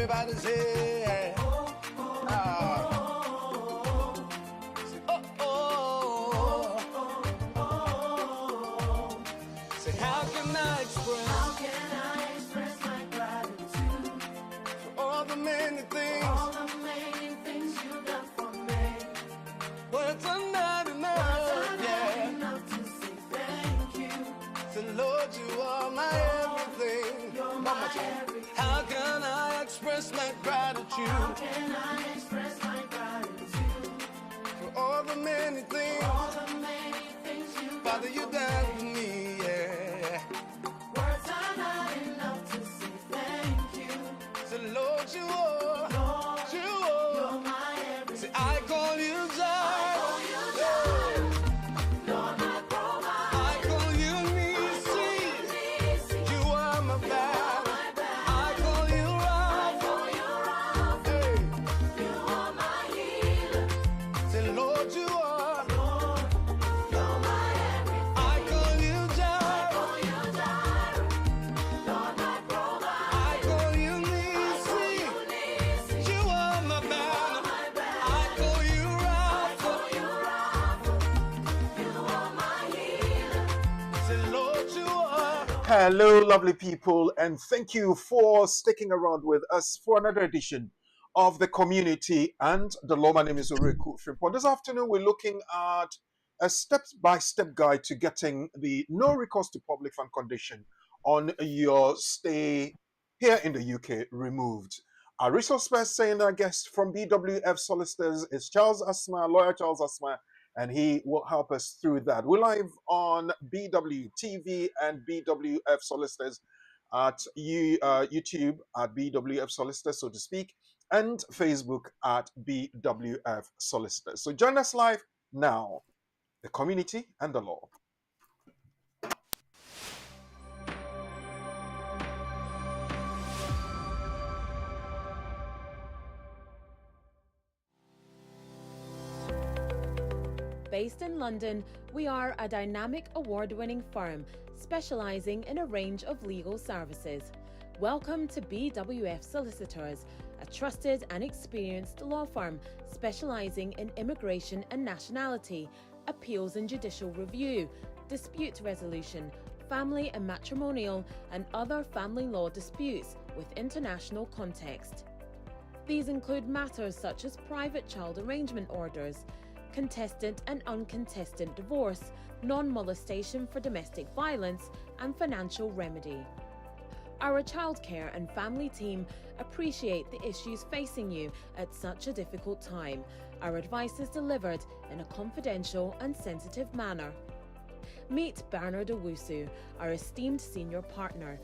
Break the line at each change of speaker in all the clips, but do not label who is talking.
Everybody say, say, how can I express my gratitude for all the many things you've done for me? Words are not enough to say thank you. So Lord, you are my everything. You're my everything. How can I express my gratitude? How can I express my gratitude for all the many things you've Father, you done for me, yeah. Words are not enough to say thank you. So Lord, you are, you're my everything. See, I call you Jireh. Lord, my provider. I call you Nisi. You are my banner. I call you Rapha. Hey. You are my healer. Say, Lord, you are. You're my everything. I call you Jireh. Lord, my provider. I call you Nisi. You are my banner. I call you Rapha. You are my healer. Say, Lord, you are.
Hello, lovely people, and thank you for sticking around with us for another edition of the Community and the Law. My name is No Recourse. This afternoon, we're looking at a step-by-step guide to getting the no recourse to public fund condition on your stay here in the UK removed. Our resource person and our guest from BWF Solicitors is Charles Asma, lawyer Charles Asma, and he will help us through that. We're live on BWTV and BWF Solicitors at YouTube at BWF Solicitors, so to speak, and Facebook at BWF Solicitors. So join us live now, the Community and the Law.
Based in London, we are a dynamic award-winning firm specialising in a range of legal services. Welcome to BWF Solicitors, a trusted and experienced law firm specialising in immigration and nationality, appeals and judicial review, dispute resolution, family and matrimonial, and other family law disputes with international context. These include matters such as private child arrangement orders, contested and uncontested divorce, non-molestation for domestic violence, and financial remedy. Our childcare and family team appreciate the issues facing you at such a difficult time. Our advice is delivered in a confidential and sensitive manner. Meet Bernard Owusu, our esteemed senior partner.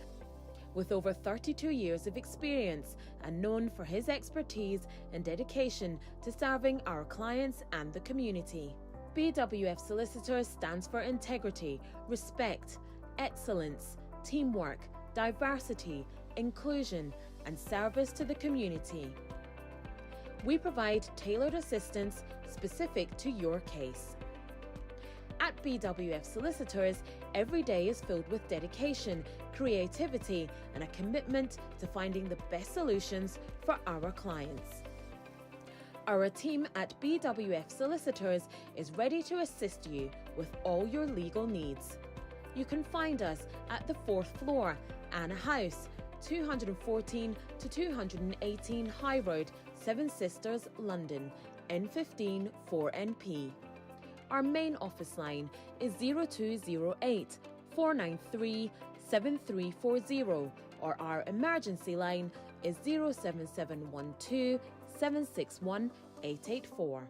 With over 32 years of experience and known for his expertise and dedication to serving our clients and the community. BWF Solicitors stands for integrity, respect, excellence, teamwork, diversity, inclusion, and service to the community. We provide tailored assistance specific to your case. At BWF Solicitors, every day is filled with dedication, creativity, and a commitment to finding the best solutions for our clients. Our team at BWF Solicitors is ready to assist you with all your legal needs. You can find us at the 4th floor, Anna House, 214 to 218 High Road, Seven Sisters, London, N15 4NP. Our main office line is 0208 493 7340, or our emergency line is 07712 761 884.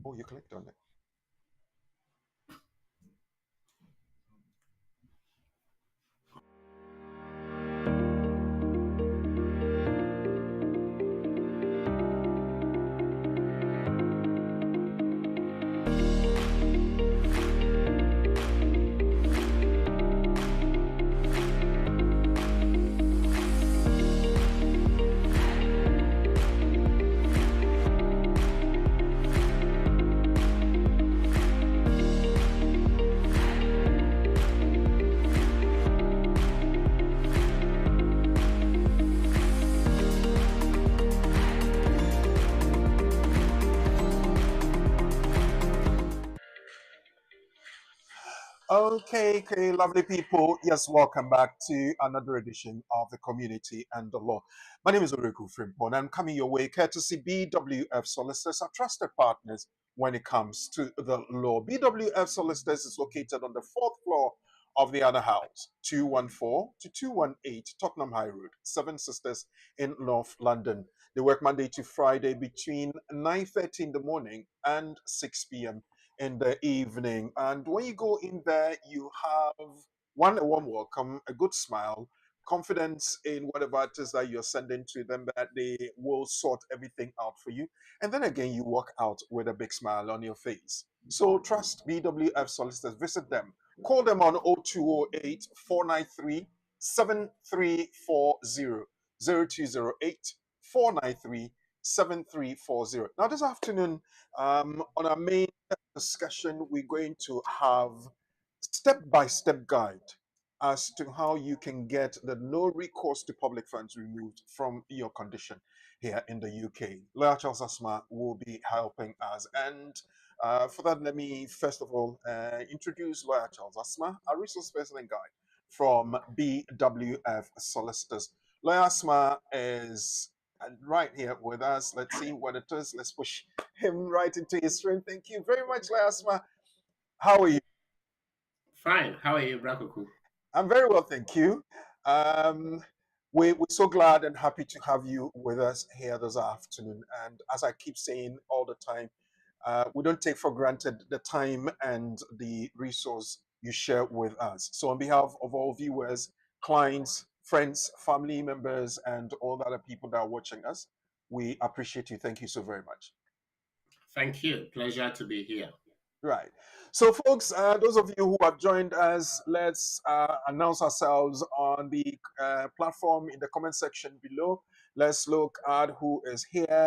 Oh, you clicked on it. Okay, lovely people. Yes, welcome back to another edition of the Community and the Law. My name is Oriku Frimpon. I'm coming your way courtesy BWF Solicitors, our trusted partners when it comes to the law. BWF Solicitors is located on the fourth floor of the other house, 214 to 218 Tottenham High Road, Seven Sisters in North London. They work Monday to Friday between 9:30 in the morning and 6 p.m. in the evening. And when you go in there, you have a warm welcome, a good smile, confidence in whatever it is that you're sending to them, that they will sort everything out for you. And then again, you walk out with a big smile on your face. So trust BWF Solicitors. Visit them. Call them on 0208 493 7340 0208 493 7340. Now, this afternoon, on our main discussion, we're going to have step-by-step guide as to how you can get the no recourse to public funds removed from your condition here in the UK. Lawyer Charles Asma will be helping us. And for that, let me first of all introduce Lawyer Charles Asma, a resource person and guide from BWF Solicitors. Lawyer Asma is right here with us. Let's see what it is. Let's push him right into his stream. Thank you very much, Lawyer Asma. How are you?
Fine. How are you, Brakuku?
I'm very well, thank you. Um, we're so glad and happy to have you with us here this afternoon. And as I keep saying all the time, we don't take for granted the time and the resource you share with us. So, on behalf of all viewers, clients, friends, family members, and all the other people that are watching us, we appreciate you. Thank you so very much.
Thank you. Pleasure to be here.
Right. So, folks, those of you who have joined us, let's announce ourselves on the platform in the comment section below. Let's look at who is here.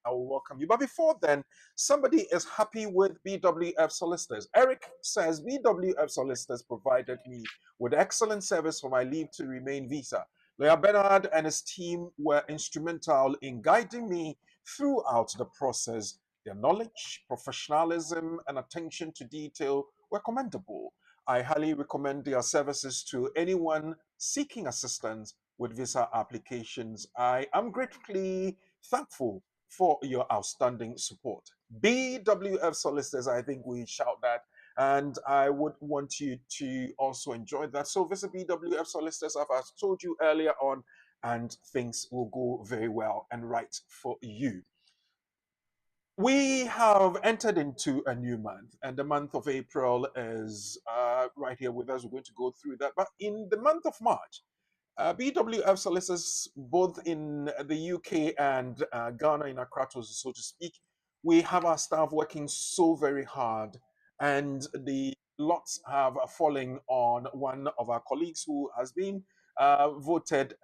I will welcome you. But before then, somebody is happy with BWF Solicitors. Eric says BWF Solicitors provided me with excellent service for my leave to remain visa. Lawyer Bernard and his team were instrumental in guiding me throughout the process. Their knowledge, professionalism, and attention to detail were commendable. I highly recommend their services to anyone seeking assistance with visa applications. I am gratefully thankful for your outstanding support. BWF Solicitors, I think we shout that, and I would want you to also enjoy that. So visit BWF Solicitors, as I told you earlier on, and things will go very well and right for you. We have entered into a new month, and the month of April is right here with us. We're going to go through that. But in the month of March, BWF solicitors, both in the UK and Ghana, in Accra, so to speak, we have our staff working so very hard, and the lots have fallen on one of our colleagues who has been voted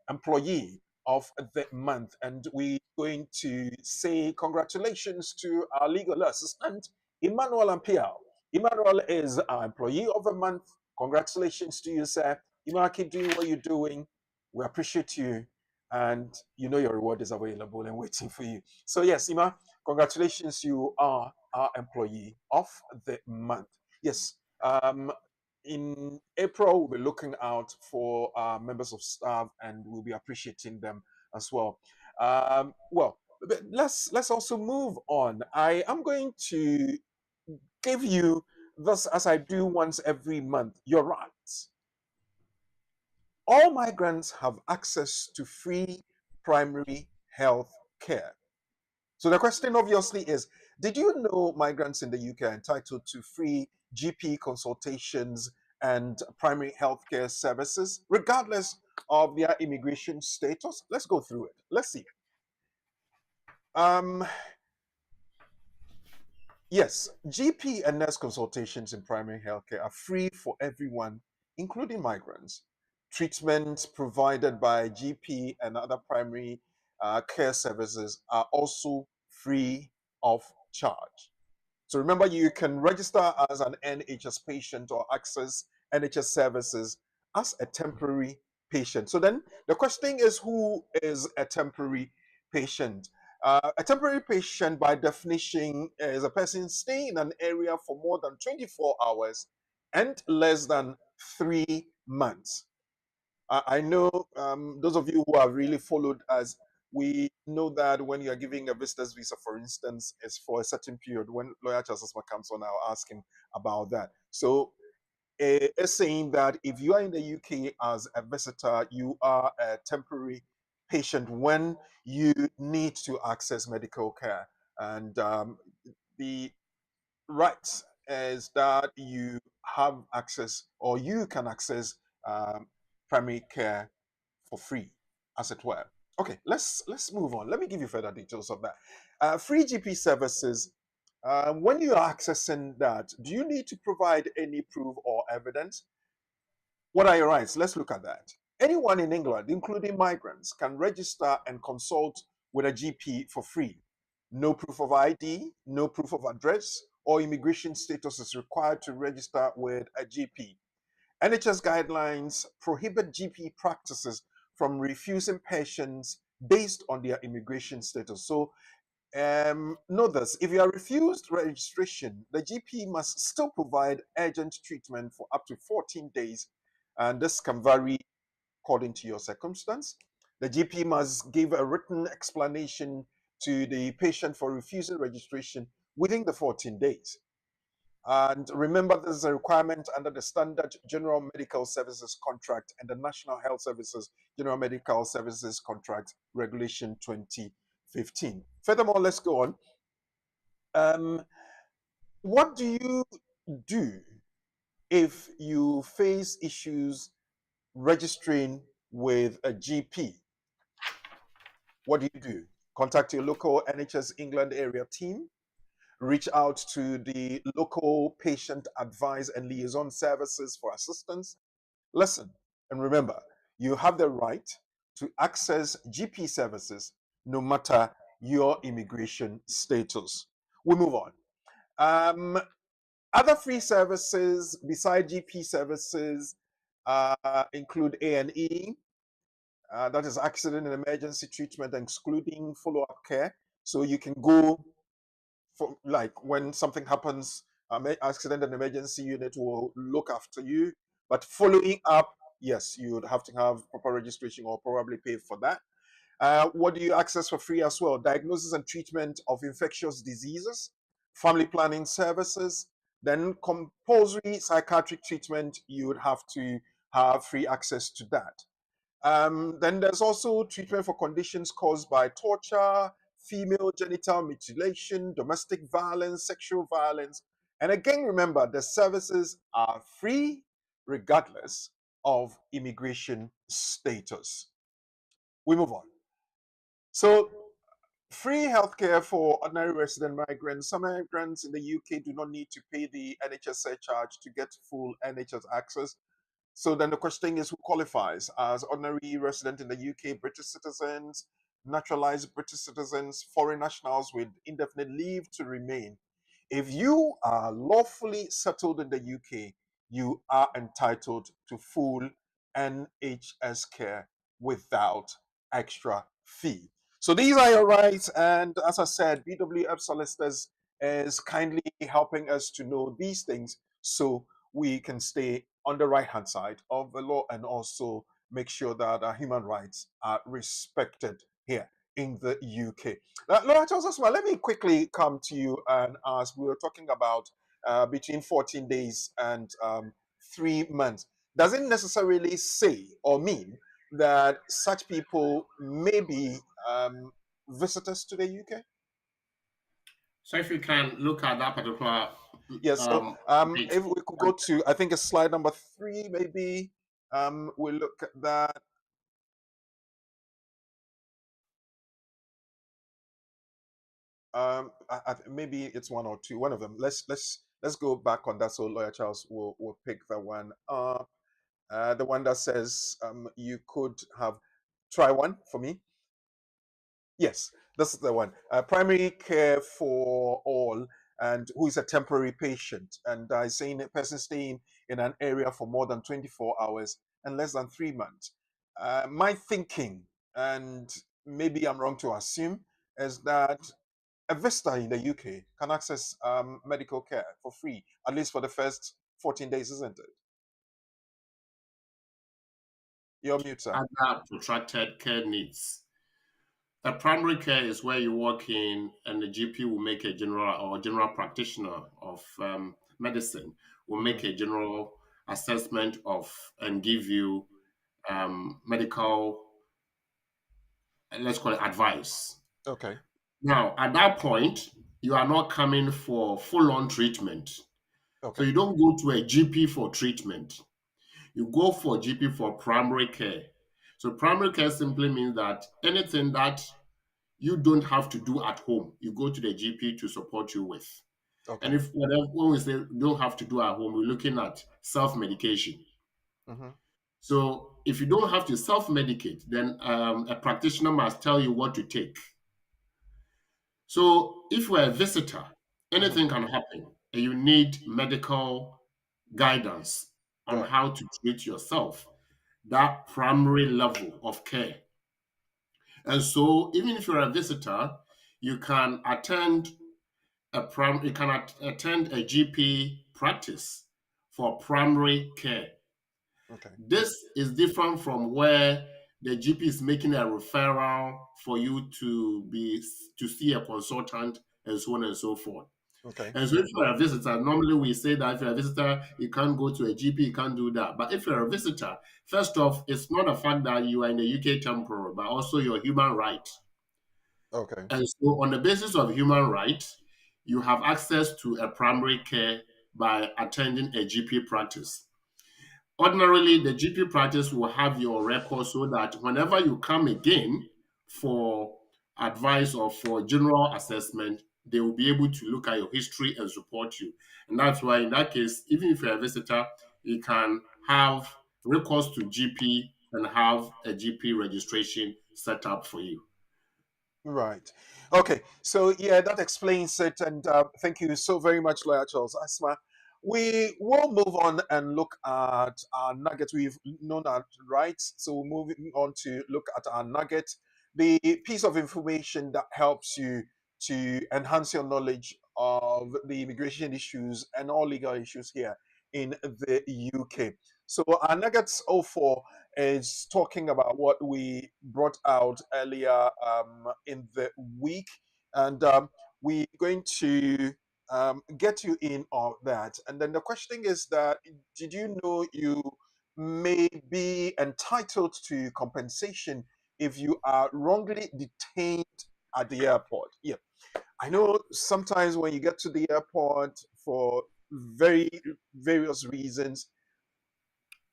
employee of the month. And we're going to say congratulations to our legal assistant, Emmanuel Ampiao. Emmanuel is our employee of the month. Congratulations to you, sir. Emma, keep doing what you're doing. We appreciate you. And you know your reward is available and waiting for you. So, yes, Emma, congratulations. You are our employee of the month. Yes. In April, we'll be looking out for members of staff and we'll be appreciating them as well. But let's also move on. I am going to give you this, as I do once every month, your rights. All migrants have access to free primary health care. So the question obviously is, did you know migrants in the UK are entitled to free GP consultations and primary healthcare services, regardless of their immigration status? Let's go through it. Let's see. Yes, GP and nurse consultations in primary healthcare are free for everyone, including migrants. Treatments provided by GP and other primary care services are also free of charge. So remember, you can register as an NHS patient or access NHS services as a temporary patient. So then the question is, who is a temporary patient? A temporary patient, by definition, is a person staying in an area for more than 24 hours and less than 3 months. I know those of you who have really followed us, we know that when you're giving a visitor's visa, for instance, it's for a certain period. When Lawyer Charles Asma comes on, I'll ask him about that. So it's saying that if you are in the UK as a visitor, you are a temporary patient when you need to access medical care. And the right is that you have access or you can access um, primary care for free, as it were. Okay, let's move on. Let me give you further details of that. Free GP services. When you are accessing that, do you need to provide any proof or evidence? What are your rights? Let's look at that. Anyone in England, including migrants, can register and consult with a GP for free. No proof of ID, no proof of address, or immigration status is required to register with a GP. NHS guidelines prohibit GP practices from refusing patients based on their immigration status. So know this, if you are refused registration, the GP must still provide urgent treatment for up to 14 days, and this can vary according to your circumstance. The GP must give a written explanation to the patient for refusing registration within the 14 days. And remember, this is a requirement under the Standard General Medical Services Contract and the National Health Services General Medical Services Contract Regulation 2015. Furthermore, let's go on. What do you do if you face issues registering with a GP? What do you do? Contact your local NHS England area team, reach out to the local patient advice and liaison services for assistance. Listen and remember, you have the right to access GP services no matter your immigration status. We move on. Other free services beside GP services include A&E, that is accident and emergency treatment, excluding follow-up care. So you can go for like when something happens, accident and emergency unit will look after you. But following up, yes, you would have to have proper registration or probably pay for that. What do you access for free as well? Diagnosis and treatment of infectious diseases, family planning services, then compulsory psychiatric treatment, you would have to have free access to that. Then there's also treatment for conditions caused by torture, female genital mutilation, domestic violence, sexual violence. And again, remember, the services are free regardless of immigration status. We move on. So, free healthcare for ordinary resident migrants. Some migrants in the UK do not need to pay the NHS surcharge to get full NHS access. So then the question is, who qualifies as ordinary resident in the UK? British citizens, naturalized British citizens, foreign nationals with indefinite leave to remain. If you are lawfully settled in the UK, you are entitled to full NHS care without extra fee. So these are your rights. And as I said, BWF Solicitors is kindly helping us to know these things so we can stay on the right hand side of the law and also make sure that our human rights are respected here in the UK. Laura tells us, well, let me quickly come to you and ask, we were talking about between 14 days and 3 months. Does it necessarily say or mean that such people may be visitors to the UK?
So if you can look at that particular
Yes, so
bit.
if we could go to, I think it's slide number 3, maybe. We look at that. Maybe it's 1 or 2, one of them. Let's go back on that. So Lawyer Charles will pick the one up. The one that says you could have try one for me. Yes, this is the one. Primary care for all, and who is a temporary patient, and saying a person staying in an area for more than 24 hours and less than 3 months. My thinking, and maybe I'm wrong to assume, is that a visitor in the UK can access medical care for free, at least for the first 14 days, isn't it? You're mute, sir.
Other protracted care needs. The primary care is where you walk in and the GP will make a general practitioner of medicine will make
Hmm.
a general assessment of and give you medical, let's call it advice.
Okay.
Now, at that point, you are not coming for full on treatment. So
Okay.
you don't go to a GP for treatment. You go for GP for primary care. So primary care simply means that anything that you don't have to do at home, you go to the GP to support you with. And
Okay.
if whatever when we say you don't have to do at home, we're looking at self-medication.
Hmm.
So if you don't have to self-medicate, then a practitioner must tell you what to take. So if you're a visitor,
Hmm.
anything can happen, and you need medical guidance on
Right.
how to treat yourself. That primary level of care. And so, even if you're a visitor, you can attend attend a GP practice for primary care.
Okay.
This is different from where the GP is making a referral for you to see a consultant and so on and so forth.
Okay.
And so if you're a visitor, normally we say that if you're a visitor, you can't go to a GP, you can't do that. But if you're a visitor, first off, it's not the fact that you are in the UK temporal, but also your human right.
Okay.
And so on the basis of human rights, you have access to a primary care by attending a GP practice. Ordinarily, the GP practice will have your record so that whenever you come again for advice or for general assessment, they will be able to look at your history and support you. And that's why, in that case, even if you're a visitor, you can have recourse to GP and have a GP registration set up for you.
Right. Okay. So yeah, that explains it. And thank you so very much, Lawyer Charles Asma. We will move on and look at our nugget. We've known our rights, so we're moving on to look at our nugget, the piece of information that helps you to enhance your knowledge of the immigration issues and all legal issues here in the UK. So our nuggets 04 is talking about what we brought out earlier in the week. And we're going to get you in on that. And then the question is that did you know you may be entitled to compensation if you are wrongly detained at the airport? Yeah. I know sometimes when you get to the airport for very various reasons,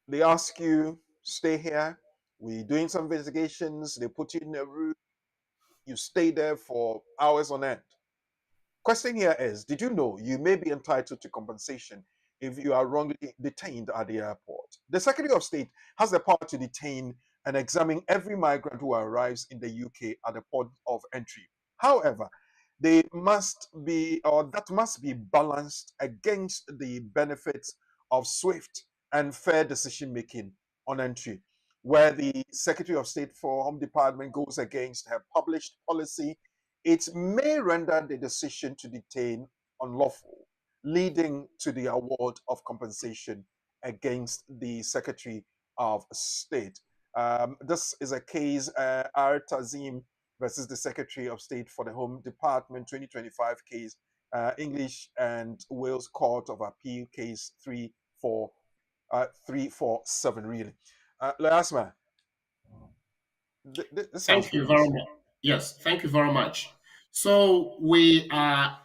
they ask you, stay here. We're doing some investigations. They put you in a room. You stay there for hours on end. Question here is, did you know you may be entitled to compensation if you are wrongly detained at the airport? The Secretary of State has the power to detain and examine every migrant who arrives in the UK at the port of entry. However, they must be, or that must be balanced against the benefits of swift and fair decision making on entry, where the Secretary of State for Home Department goes against her published policy. It may render the decision to detain unlawful, leading to the award of compensation against the Secretary of State. This is a case, R. Tazim versus the Secretary of State for the Home Department 2025 case, English and Wales Court of Appeal case 347, really. Lasma, this sounds
Thank you
good.
very much. Yes, thank you very much. So we are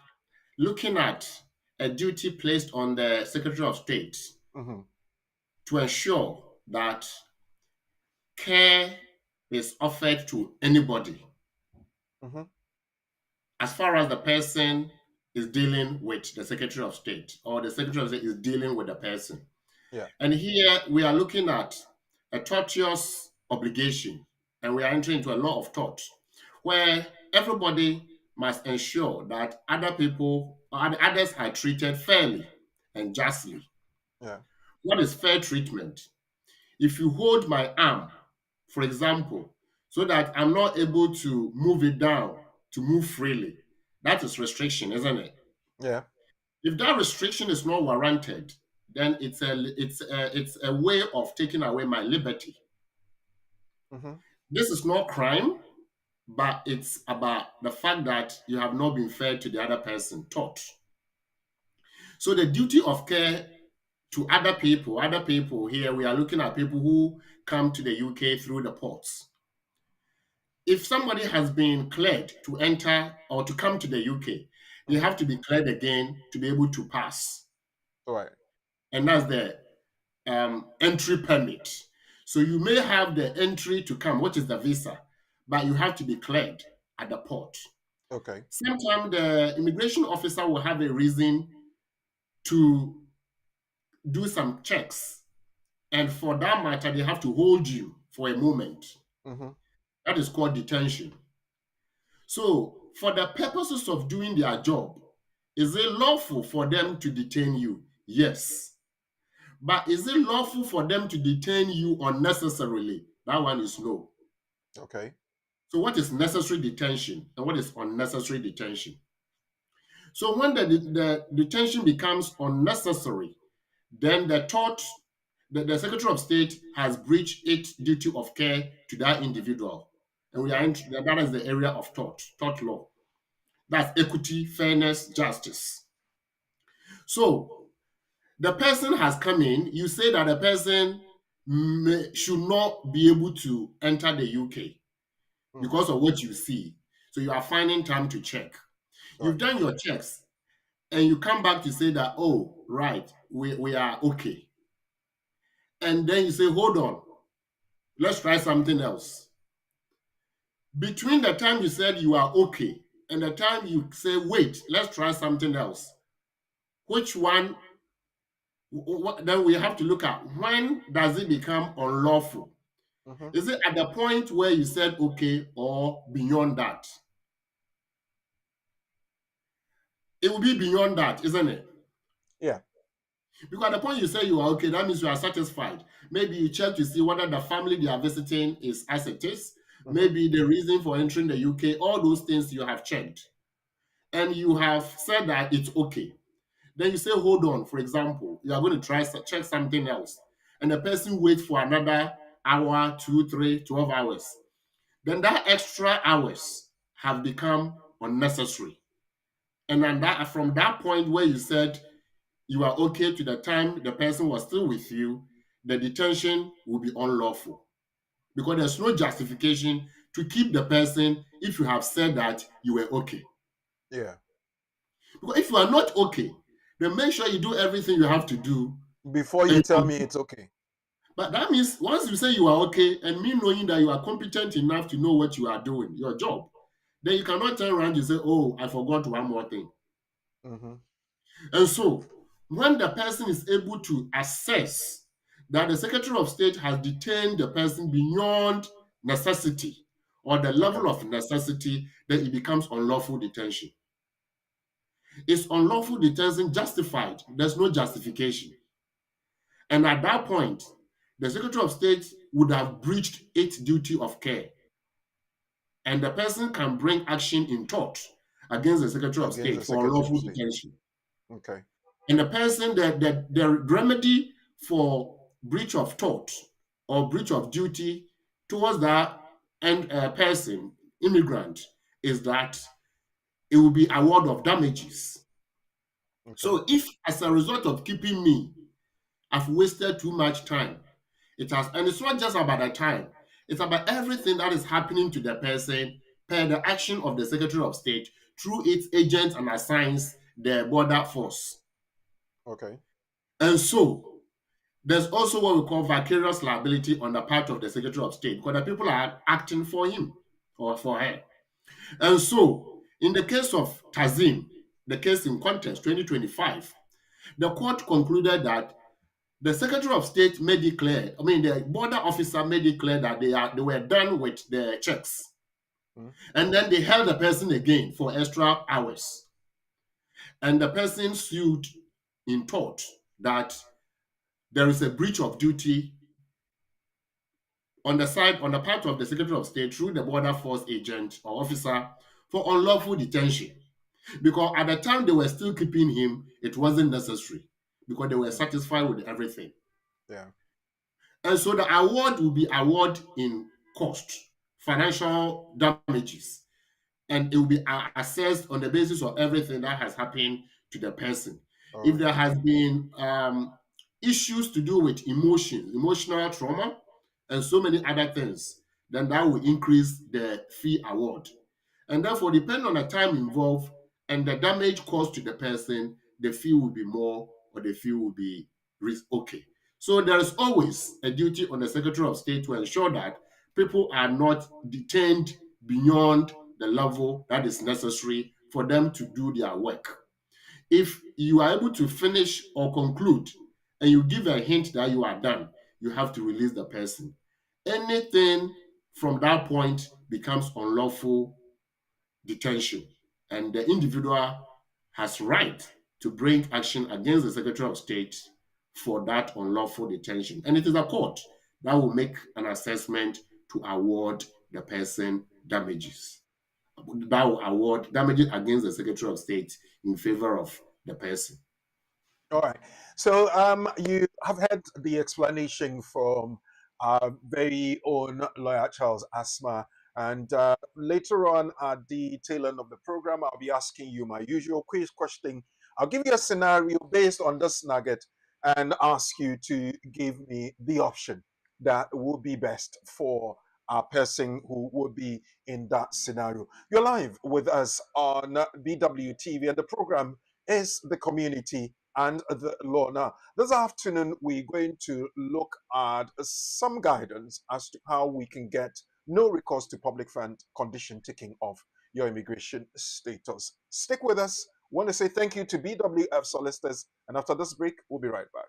looking at a duty placed on the Secretary of State
Hmm.
to ensure that care is offered to anybody
Hmm.
as far as the person is dealing with the Secretary of State or the Secretary of State is dealing with the person.
Yeah,
And here we are looking at a tortious obligation and we are entering into a law of tort where everybody must ensure that other people or others are treated fairly and justly.
yeah,
What is fair treatment? If you hold my arm, for example, so that I'm not able to move it down to move freely, that is restriction, isn't it?
yeah.
If that restriction is not warranted, then it's a way of taking away my liberty.
Mm-hmm.
This is not crime, but it's about the fact that you have not been fair to the other person, taught. So the duty of care to other people here, we are looking at people who come to the UK through the ports. If somebody has been cleared to enter or to come to the UK, they
Mm-hmm.
have to be cleared again to be able to pass.
All right.
And that's the entry permit. So you may have the entry to come, which is the visa, but you have to be cleared at the port.
Okay.
Sometimes the immigration officer will have a reason to do some checks. And for that matter, they have to hold you for a moment.
Mm-hmm.
That is called detention. So, for the purposes of doing their job, is it lawful for them to detain you? Yes. But is it lawful for them to detain you unnecessarily? That one is no.
Okay.
So, what is necessary detention and what is unnecessary detention? So, when the detention becomes unnecessary, then the Secretary of State has breached its duty of care to that individual. And that is the area of tort law. That's equity, fairness, justice. So the person has come in. You say that the person should not be able to enter the UK
Mm-hmm.
because of what you see. So you are finding time to check.
All
You've
right.
done your checks and you come back to say that, oh, right, we are okay. And then you say, hold on, let's try something else. Between the time you said you are okay and the time you say, wait, let's try something else, which one then we have to look at when does it become unlawful?
Mm-hmm.
Is it at the point where you said okay or beyond that? It will be beyond that, isn't it?
Yeah.
Because at the point you say you are okay, that means you are satisfied. Maybe you check to see whether the family they are visiting is as it is.
Mm-hmm.
Maybe the reason for entering the UK, all those things you have checked. And you have said that it's okay. Then you say, hold on, for example, you are going to check something else. And the person waits for another hour, 2, 3, 12 hours. Then that extra hours have become unnecessary. And then from that point where you said you are okay to the time the person was still with you, the detention will be unlawful. Because there's no justification to keep the person if you have said that you were okay.
Yeah.
Because if you are not okay, then make sure you do everything you have to do.
Before you
And
tell me it's okay.
But that means once you say you are okay and me knowing that you are competent enough to know what you are doing, your job, then you cannot turn around and say, oh, I forgot one more thing.
Mm-hmm.
And so when the person is able to assess that the Secretary of State has detained the person beyond necessity or the
Okay.
level of necessity, then it becomes unlawful detention. Is unlawful detention justified? There's no justification. And at that point, the Secretary of State would have breached its duty of care. And the person can bring action in tort against the Secretary of
Against
State
the
for
Secretary of
unlawful
State.
detention.
Okay.
And the person, the remedy for breach of tort or breach of duty towards that person, immigrant, is that it will be award of damages.
Okay.
So if as a result of keeping me, I've wasted too much time, and it's not just about the time, it's about everything that is happening to the person per the action of the Secretary of State through its agents and assigns the border force.
Okay.
And so there's also what we call vicarious liability on the part of the Secretary of State because the people are acting for him or for her. And so in the case of Tazim, the case in contest 2025, the court concluded that the Secretary of State made it clear, the border officer made it clear that they were done with the checks.
Mm-hmm.
And then they held the person again for extra hours. And the person sued in tort that there is a breach of duty on the part of the Secretary of State through the border force agent or officer for unlawful detention. Because at the time they were still keeping him, it wasn't necessary. because they were satisfied with everything.
Yeah.
And so the award will be award in cost, financial damages, and it will be assessed on the basis of everything that has happened to the person. If there has been issues to do with emotional trauma, and so many other things, then that will increase the fee award. And therefore, depending on the time involved and the damage caused to the person, the fee will be more or the fee will be okay. So there is always a duty on the Secretary of State to ensure that people are not detained beyond the level that is necessary for them to do their work. If you are able to finish or conclude and you give a hint that you are done, you have to release the person. Anything from that point becomes unlawful detention, and the individual has right to bring action against the Secretary of State for that unlawful detention. And it is a court that will make an assessment to award the person damages. That will award damages against the Secretary of State in favor of the person.
All right. So you have had the explanation from our very own lawyer Charles Asma, and later on at the tail end of the program, I'll be asking you my usual quiz question. I'll give you a scenario based on this nugget and ask you to give me the option that would be best for a person who would be in that scenario. You're live with us on BWTV, and the program is The Community and the Law. Now, this afternoon, we're going to look at some guidance as to how we can get no recourse to public fund condition taking off your immigration status. Stick with us. I want to say thank you to BWF Solicitors, and after this break, we'll be right back.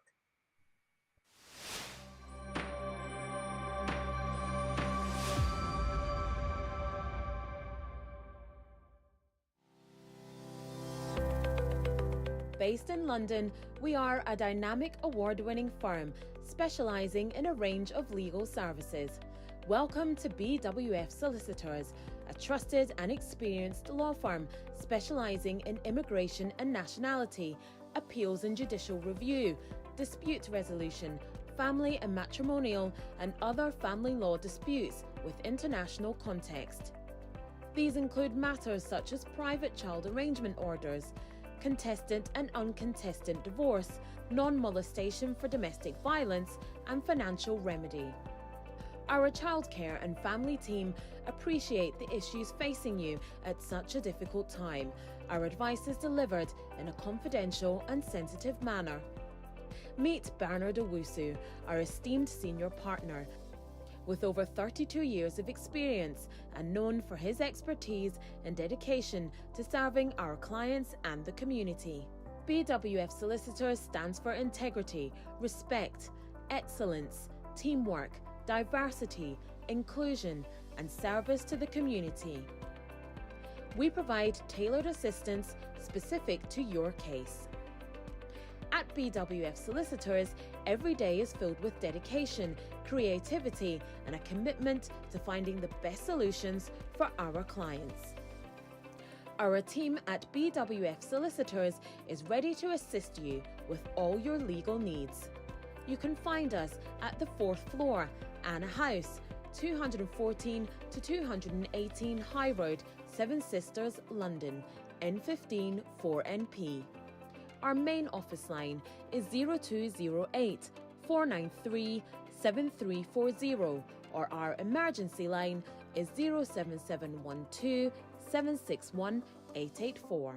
Based in London, we are a dynamic award-winning firm specialising in a range of legal services. Welcome to BWF Solicitors, a trusted and experienced law firm specialising in immigration and nationality, appeals and judicial review, dispute resolution, family and matrimonial, and other family law disputes with international context. These include matters such as private child arrangement orders, contested and uncontested divorce, non-molestation for domestic violence, and financial remedy. Our childcare and family team appreciate the issues facing you at such a difficult time. Our advice is delivered in a confidential and sensitive manner. Meet Bernard Owusu, our esteemed senior partner. With over 32 years of experience and known for his expertise and dedication to serving our clients and the community. BWF Solicitors stands for integrity, respect, excellence, teamwork, diversity, inclusion, and service to the community. We provide tailored assistance specific to your case. At BWF Solicitors, every day is filled with dedication, creativity, and a commitment to finding the best solutions for our clients. Our team at BWF Solicitors is ready to assist you with all your legal needs. You can find us at the 4th floor, Anna House, 214 to 218 High Road, Seven Sisters, London, N15 4NP. Our main office line is 0208 493 7340, or our emergency line is 07712 761 884.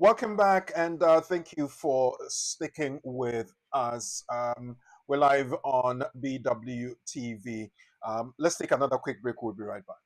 Welcome back, and thank you for sticking with us. We're live on BWTV. Let's take another quick break. We'll be right back.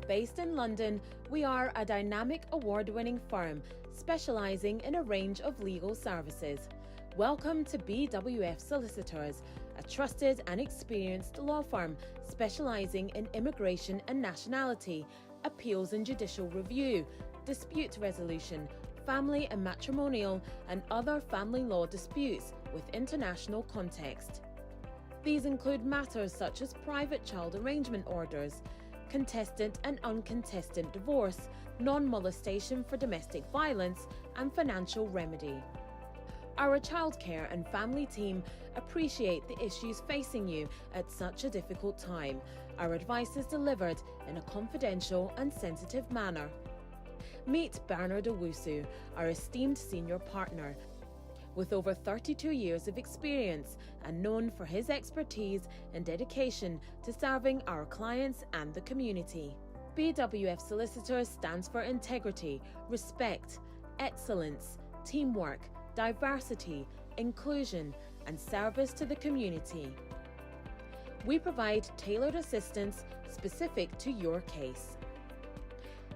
Based in London, we are a dynamic award-winning firm specialising in a range of legal services. Welcome to BWF Solicitors, a trusted and experienced law firm specialising in immigration and nationality, appeals and judicial review, dispute resolution, family and matrimonial, and other family law disputes with international context. These include matters such as private child arrangement orders, contestant and uncontested divorce, non-molestation for domestic violence, and financial remedy. Our childcare and family team appreciate the issues facing you at such a difficult time. Our advice is delivered in a confidential and sensitive manner. Meet Bernard Owusu, our esteemed senior partner. With over 32 years of experience and known for his expertise and dedication to serving our clients and the community. BWF Solicitors stands for integrity, respect, excellence, teamwork, diversity, inclusion, and service to the community. We provide tailored assistance specific to your case.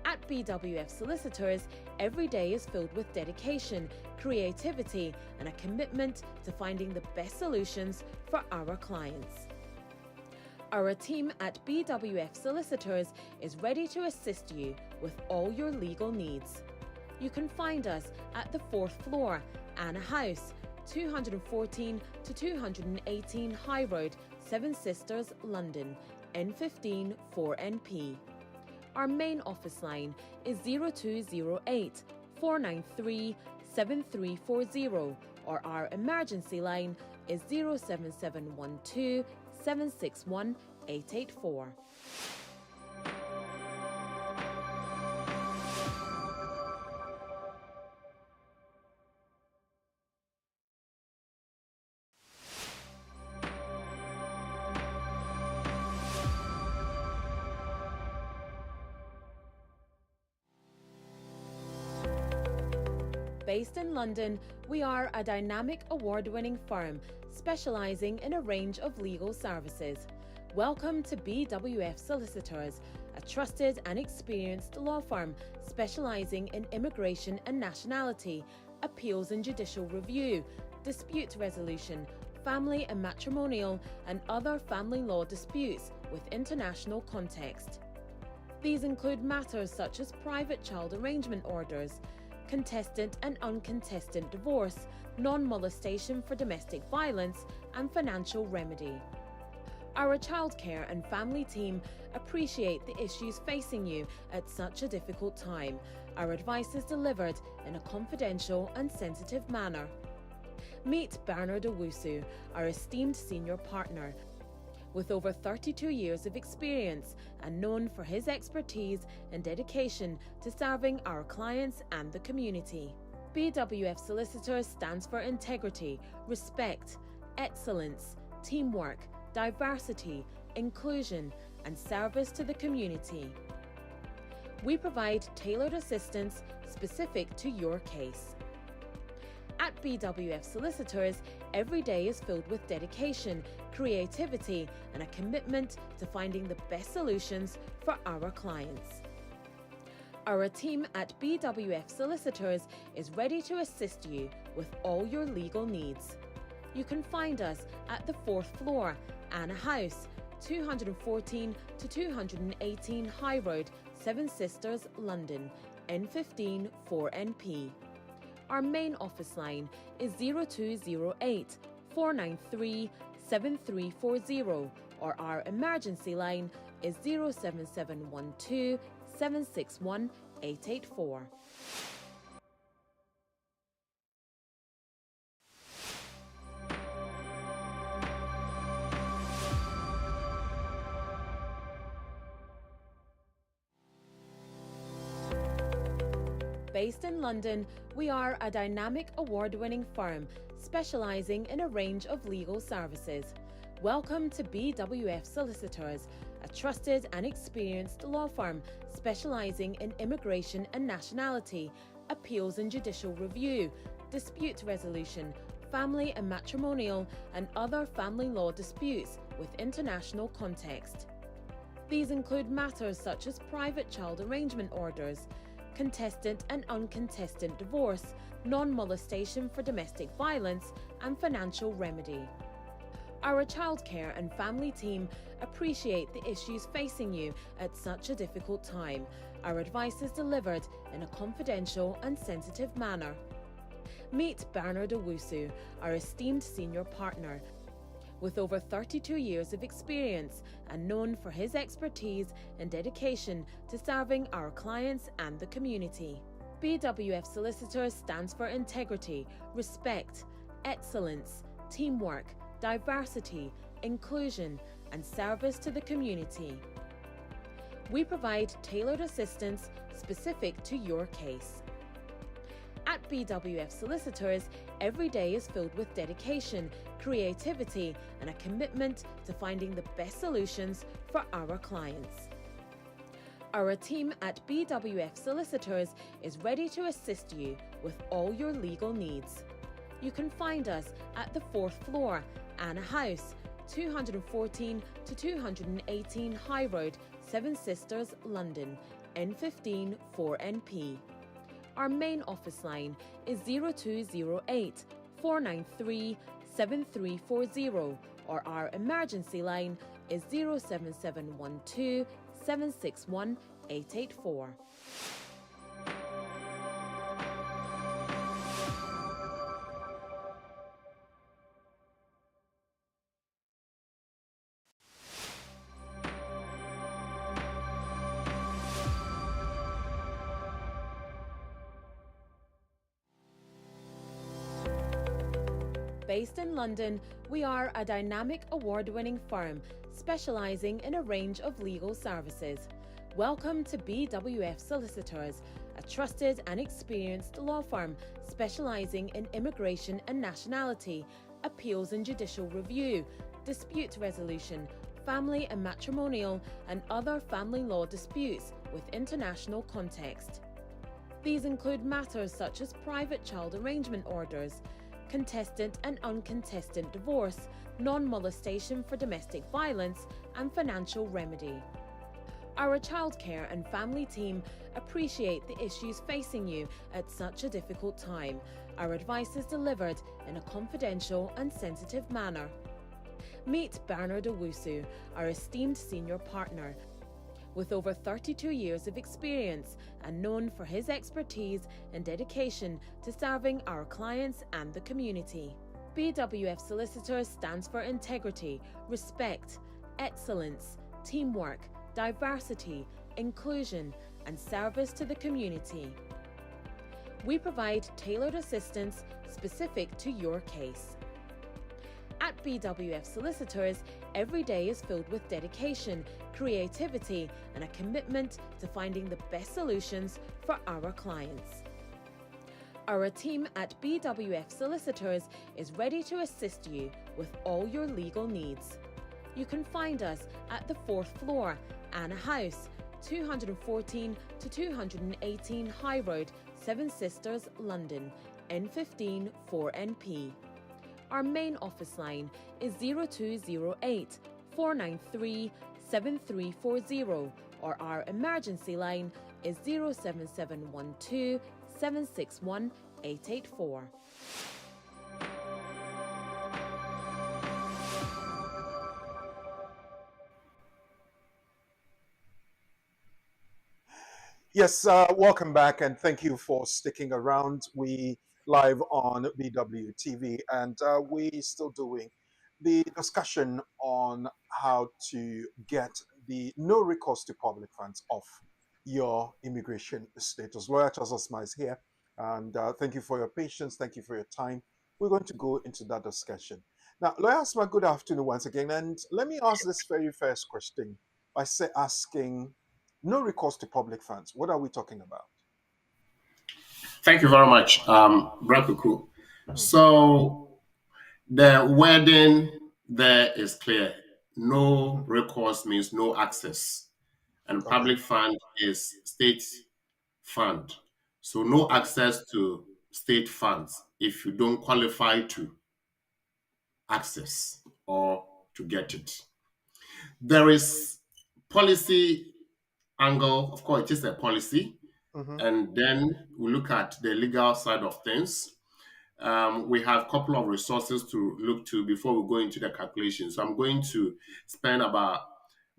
At BWF Solicitors, every day is filled with dedication, creativity, and a commitment to finding the best solutions for our clients. Our team at BWF Solicitors is ready to assist you with all your legal needs. You can find us at the 4th floor, Anna House, 214 to 218 High Road, Seven Sisters, London, N15 4NP. Our main office line is 0208 493 7340, or our emergency line is 07712 761 884. Based in London, we are a dynamic award-winning firm specialising in a range of legal services. Welcome to BWF Solicitors, a trusted and experienced law firm specialising in immigration and nationality, appeals and judicial review, dispute resolution, family and matrimonial, and other family law disputes with international context. These include matters such as private child arrangement orders, contestant and uncontested divorce, non-molestation for domestic violence, and financial remedy. Our childcare and family team appreciate the issues facing you at such a difficult time. Our advice is delivered in a confidential and sensitive manner. Meet Bernard Owusu, our esteemed senior partner. With over 32 years of experience and known for his expertise and dedication to serving our clients and the community. BWF Solicitors stands for integrity, respect, excellence, teamwork, diversity, inclusion, and service to the community. We provide tailored assistance specific to your case. At BWF Solicitors, every day is filled with dedication, creativity, and a commitment to finding the best solutions for our clients. Our team at BWF Solicitors is ready to assist you with all your legal needs. You can find us at the 4th floor, Anna House, 214 to 218 High Road, Seven Sisters, London, N15 4NP. Our main office line is 0208 493 7340, or our emergency line is 07712 761 884. Based in London, we are a dynamic award-winning firm specialising in a range of legal services. Welcome to BWF Solicitors, a trusted and experienced law firm specialising in immigration and nationality, appeals and judicial review, dispute resolution, family and matrimonial, and other family law disputes with international context. These include matters such as private child arrangement orders, contestant and uncontested divorce, non-molestation for domestic violence, and financial remedy. Our childcare and family team appreciate the issues facing you at such a difficult time. Our advice is delivered in a confidential and sensitive manner. Meet Bernard Owusu, our esteemed senior partner. With over 32 years of experience and known for his expertise and dedication to serving our clients and the community. BWF Solicitors stands for integrity, respect, excellence, teamwork, diversity, inclusion, and service to the community. We provide tailored assistance specific to your case. At BWF Solicitors, every day is filled with dedication, creativity, and a commitment to finding the best solutions for our clients. Our team at BWF Solicitors is ready to assist you with all your legal needs. You can find us at the 4th floor, Anna House, 214 to 218 High Road, Seven Sisters, London, N15 4NP. Our main office line is 0208 493 7340, or our emergency line is 07712 761 884. Based in London, we are a dynamic award-winning firm specialising in a range of legal services. Welcome to BWF Solicitors, a trusted and experienced law firm specialising in immigration and nationality, appeals and judicial review, dispute resolution, family and matrimonial, and other family law disputes with international context. These include matters such as private child arrangement orders, contestant and uncontested divorce, non-molestation for domestic violence, and financial remedy. Our childcare and family team appreciate the issues facing you at such a difficult time. Our advice is delivered in a confidential and sensitive manner. Meet Bernard Owusu, our esteemed senior partner. With over 32 years of experience and known for his expertise and dedication to serving our clients and the community. BWF Solicitors stands for integrity, respect, excellence, teamwork, diversity, inclusion, and service to the community. We provide tailored assistance specific to your case. At BWF Solicitors, every day is filled with dedication, creativity, and a commitment to finding the best solutions for our clients. Our team at BWF Solicitors is ready to assist you with all your legal needs. You can find us at the 4th floor, Anna House, 214 to 218 High Road, Seven Sisters, London, N15 4NP. Our main office line is 0208 493 7340, or our emergency line is 07712 761 884.
Yes, welcome back, and thank you for sticking around. We live on BWTV, and we still doing the discussion on how to get the no recourse to public funds off your immigration status. Lawyer Charles Osma is here, and thank you for your patience. Thank you for your time. We're going to go into that discussion. Now, Lawyer Osma, good afternoon once again, and let me ask this very first question by asking, no recourse to public funds. What are we talking about?
Thank you very much, Brakuku.
Mm.
So the wording there is clear. No
Mhm.
recourse means no access, and
Okay.
public fund is state fund. So no
Okay.
access to state funds if you don't qualify to access or to get it. There is policy angle. Of course, it is a policy.
Hmm.
And then we look at the legal side of things. We have a couple of resources to look to before we go into the calculation. So I'm going to spend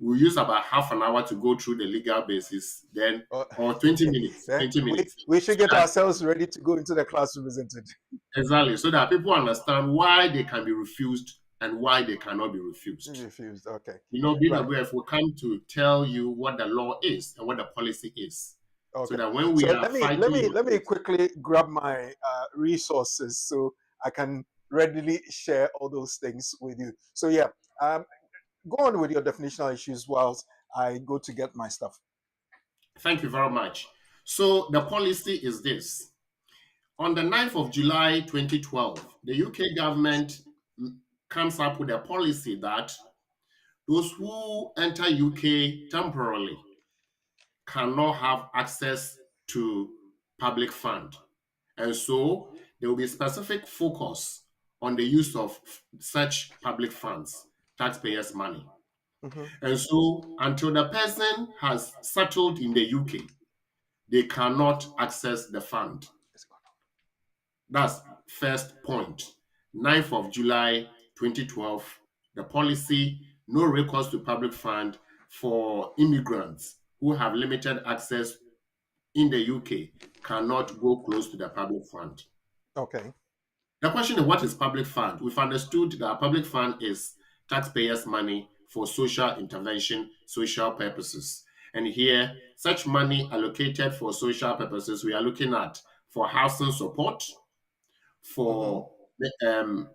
we'll use about half an hour to go through the legal basis, then,
Uh,
or 20 minutes,
then
20 minutes.
we should
So
get
that,
ourselves ready to go into the classroom, isn't it?
exactly, so that people understand why they can be refused and why they cannot be refused.
Refused. Okay.
You know,
Right.
BWF will come to tell you what the law is and what the policy is. So
Okay.
that when we
So
are fighting your
let me
case,
quickly grab my resources so I can readily share all those things with you. So yeah, um, go on with your definitional issues whilst I go to get my stuff.
thank you very much. So the policy is this. On the 9th of July 2012, the UK government comes up with a policy that those who enter UK temporarily cannot have access to public fund. And so there will be specific focus on the use of such public funds, taxpayers' money.
Hmm.
And so until the person has settled in the UK, they cannot access the fund. That's first point. 9th of July 2012, the policy, no recourse to public fund for immigrants who have limited access in the UK cannot go close to the public fund.
Okay.
The question is, what is public fund? We've understood that public fund is taxpayers' money for social intervention, social purposes. And here, such money allocated for social purposes, we are looking at for housing support,
Hmm.
for the,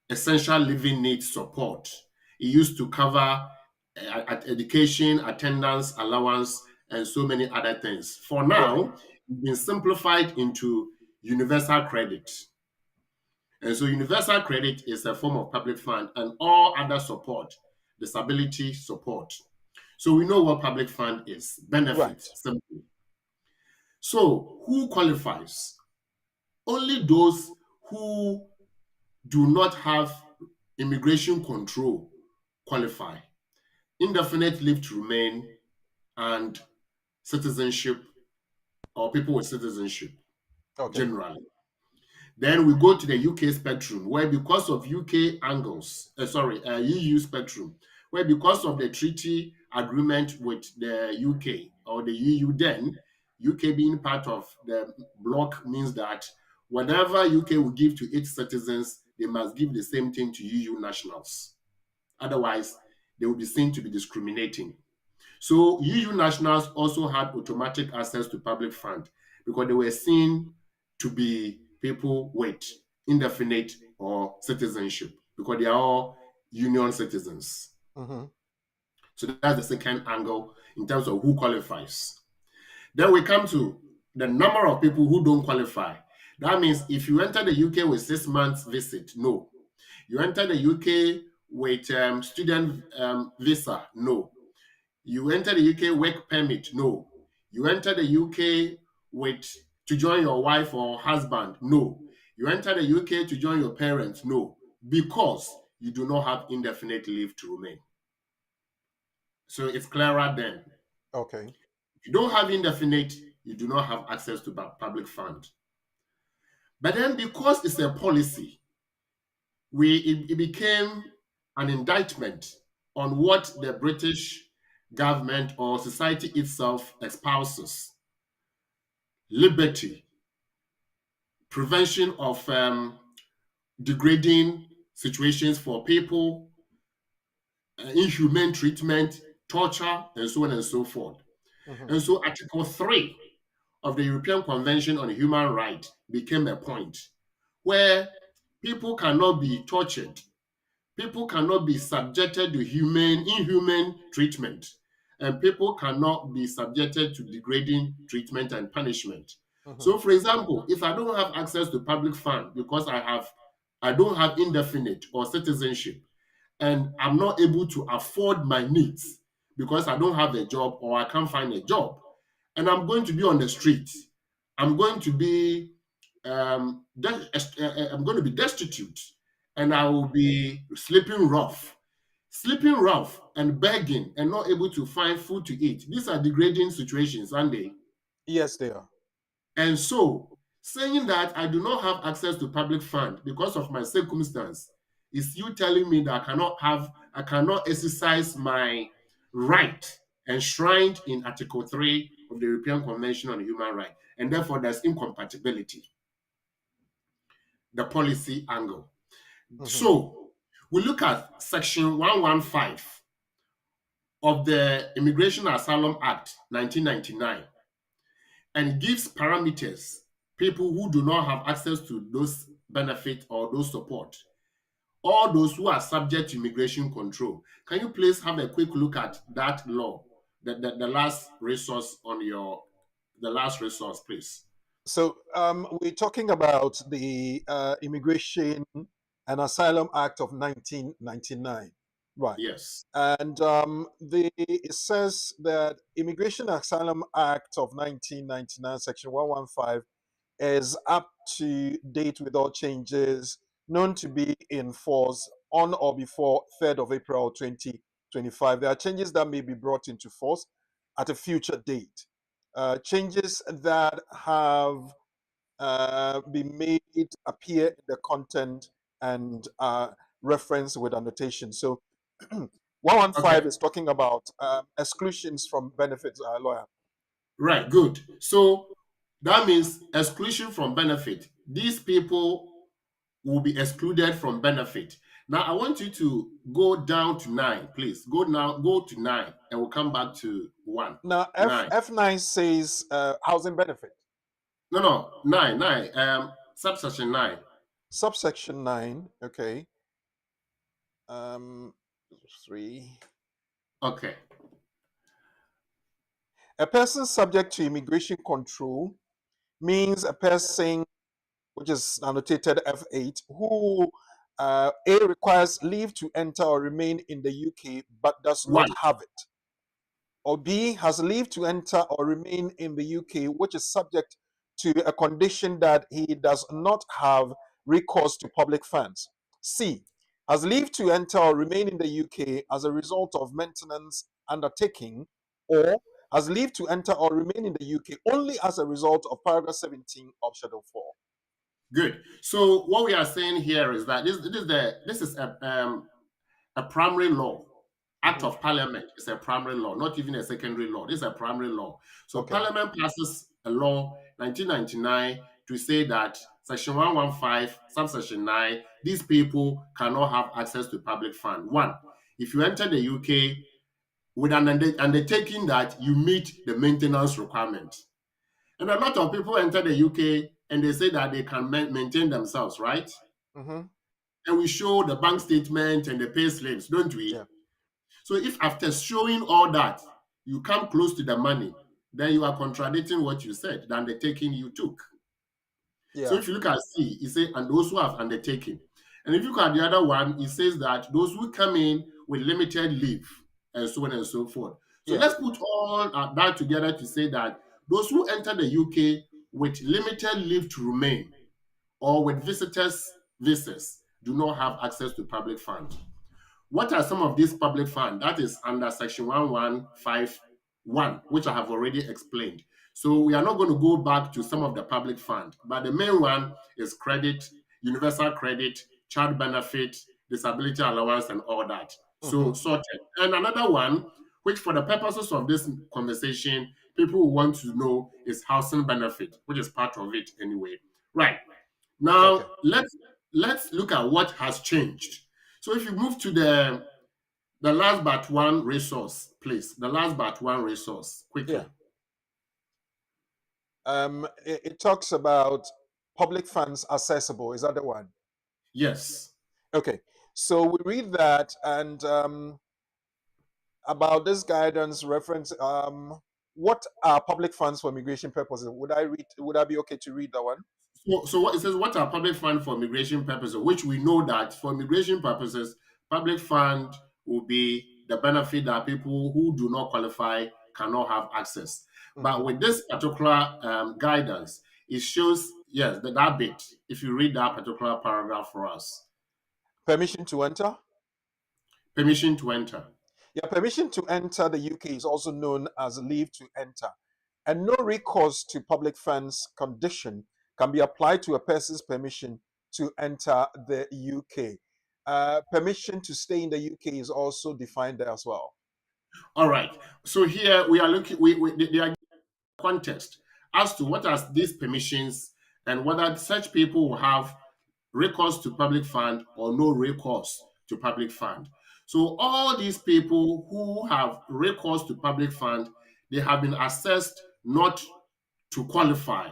essential living needs support. It used to cover education, attendance, allowance, and so many other things. For
Right.
now, it's been simplified into universal credit. And so universal credit is a form of public fund and all other support, disability support. So we know what public fund is, benefit,
Right.
simply. So who qualifies? Only those who do not have immigration control qualify. Indefinite leave to remain and citizenship or people with citizenship
Okay.
generally. Then we go to the UK spectrum, where because of UK angles, EU spectrum, where because of the treaty agreement with the UK or the EU, then UK being part of the bloc means that whatever UK will give to its citizens, they must give the same thing to EU nationals. Otherwise, they will be seen to be discriminating. So EU nationals also had automatic access to public fund because they were seen to be people with indefinite or citizenship because they are all union citizens.
Hmm.
So that's the second angle in terms of who qualifies. Then we come to the number of people who don't qualify. That means if you enter the UK with 6 months visit, no. You enter the UK with student visa, no. You enter the UK work permit? No. You enter the UK with to join your wife or husband? No. You enter the UK to join your parents? No. Because you do not have indefinite leave to remain. So it's clearer then.
Okay.
If you don't have indefinite, you do not have access to public fund. But then because it's a policy, it became an indictment on what the British government or society itself espouses: liberty, prevention of degrading situations for people, inhumane treatment, torture, and so on and so forth.
Hmm.
And so Article 3 of the European Convention on Human Rights became a point where people cannot be tortured. People cannot be subjected to inhuman treatment, and people cannot be subjected to degrading treatment and punishment.
Mm-hmm.
So, for example, if I don't have access to public fund because I don't have indefinite or citizenship, and I'm not able to afford my needs because I don't have a job or I can't find a job, and I'm going to be on the street, I'm going to be I'm going to be destitute, and I will be sleeping rough and begging and not able to find food to eat. These are degrading situations, aren't they?
Yes, they are.
And so, saying that I do not have access to public fund because of my circumstance is you telling me that I cannot exercise my right enshrined in Article 3 of the European Convention on Human Rights, and therefore there's incompatibility, the policy angle.
Mm-hmm.
So, we look at Section 115 of the Immigration Asylum Act 1999, and it gives parameters people who do not have access to those benefits or those support, all those who are subject to immigration control. Can you please have a quick look at that law, the last resource on your the last resource, please?
So we're talking about the Immigration and Asylum Act of 1999, right?
Yes.
And it says that Immigration and Asylum Act of 1999, Section 115, is up to date with all changes known to be in force on or before 3rd of April 2025. There are changes that may be brought into force at a future date. Changes that have been made appear in the content and reference with annotation. So 115
Okay.
is talking about exclusions from benefits, lawyer.
Right. Good. So that means exclusion from benefit. These people will be excluded from benefit. Now, I want you to go down to 9, please. Go to 9, and we'll come back to 1.
Now,
9.
F9 says housing benefit.
No, no, 9, 9. Subsection 9.
Subsection 9, okay. Um, 3.
Okay.
A person subject to immigration control means a person, which is annotated F8, who A requires leave to enter or remain in the UK but does not
1.
have it, or B has leave to enter or remain in the UK, which is subject to a condition that he does not have recourse to public funds. C has leave to enter or remain in the UK as a result of maintenance undertaking, or has leave to enter or remain in the UK only as a result of paragraph 17 of Schedule 4.
Good. So what we are saying here is that this is a primary law. Act
Mhm.
of Parliament is a primary law, not even a secondary law. This is a primary law. So
Okay.
Parliament passes a law 1999 to say that Section 115, subsection 9, these people cannot have access to public fund. One, if you enter the UK with an undertaking that you meet the maintenance requirement. And a lot of people enter the UK and they say that they can maintain themselves, right?
Mm-hmm.
And we show the bank statement and the pay slips, don't we?
Yeah.
So if after showing all that, you come close to the money, then you are contradicting what you said, the undertaking you took. So
Yeah.
if you look at C, it says, and those who have undertaken. And if you look at the other one, it says that those who come in with limited leave, and so on and so forth. So
Yeah.
let's put all that together to say that those who enter the UK with limited leave to remain or with visitors visas do not have access to public funds. What are some of these public funds? That is under Section 1151, which I have already explained. So we are not going to go back to some of the public fund, but the main one is credit, universal credit, child benefit, disability allowance, and all that. So
Mm-hmm.
sorted. And another one, which for the purposes of this conversation, people will want to know is housing benefit, which is part of it anyway. Right.
Okay.
Now let's look at what has changed. So if you move to the last but one resource, please. The last but one resource,
Yeah.
quickly.
It talks about public funds accessible. Is that the one?
Yes.
Okay. So we read that and about this guidance reference. what are public funds for immigration purposes? Would I read? Would I be okay to read that one?
So what it says, what are public fund for immigration purposes? Which we know that for immigration purposes, public fund will be the benefit that people who do not qualify cannot have access. But
Mhm.
with this particular guidance, it shows, yes, that bit. If you read that particular paragraph for us,
Permission to enter.
permission to enter.
Yeah, permission to enter the UK is also known as leave to enter. And no recourse to public funds condition can be applied to a person's permission to enter the UK. Permission to stay in the UK is also defined there as well.
All right. So here we are looking. There are context as to what are these permissions and whether such people will have recourse to public fund or no recourse to public fund. So all these people who have recourse to public fund, they have been assessed not to qualify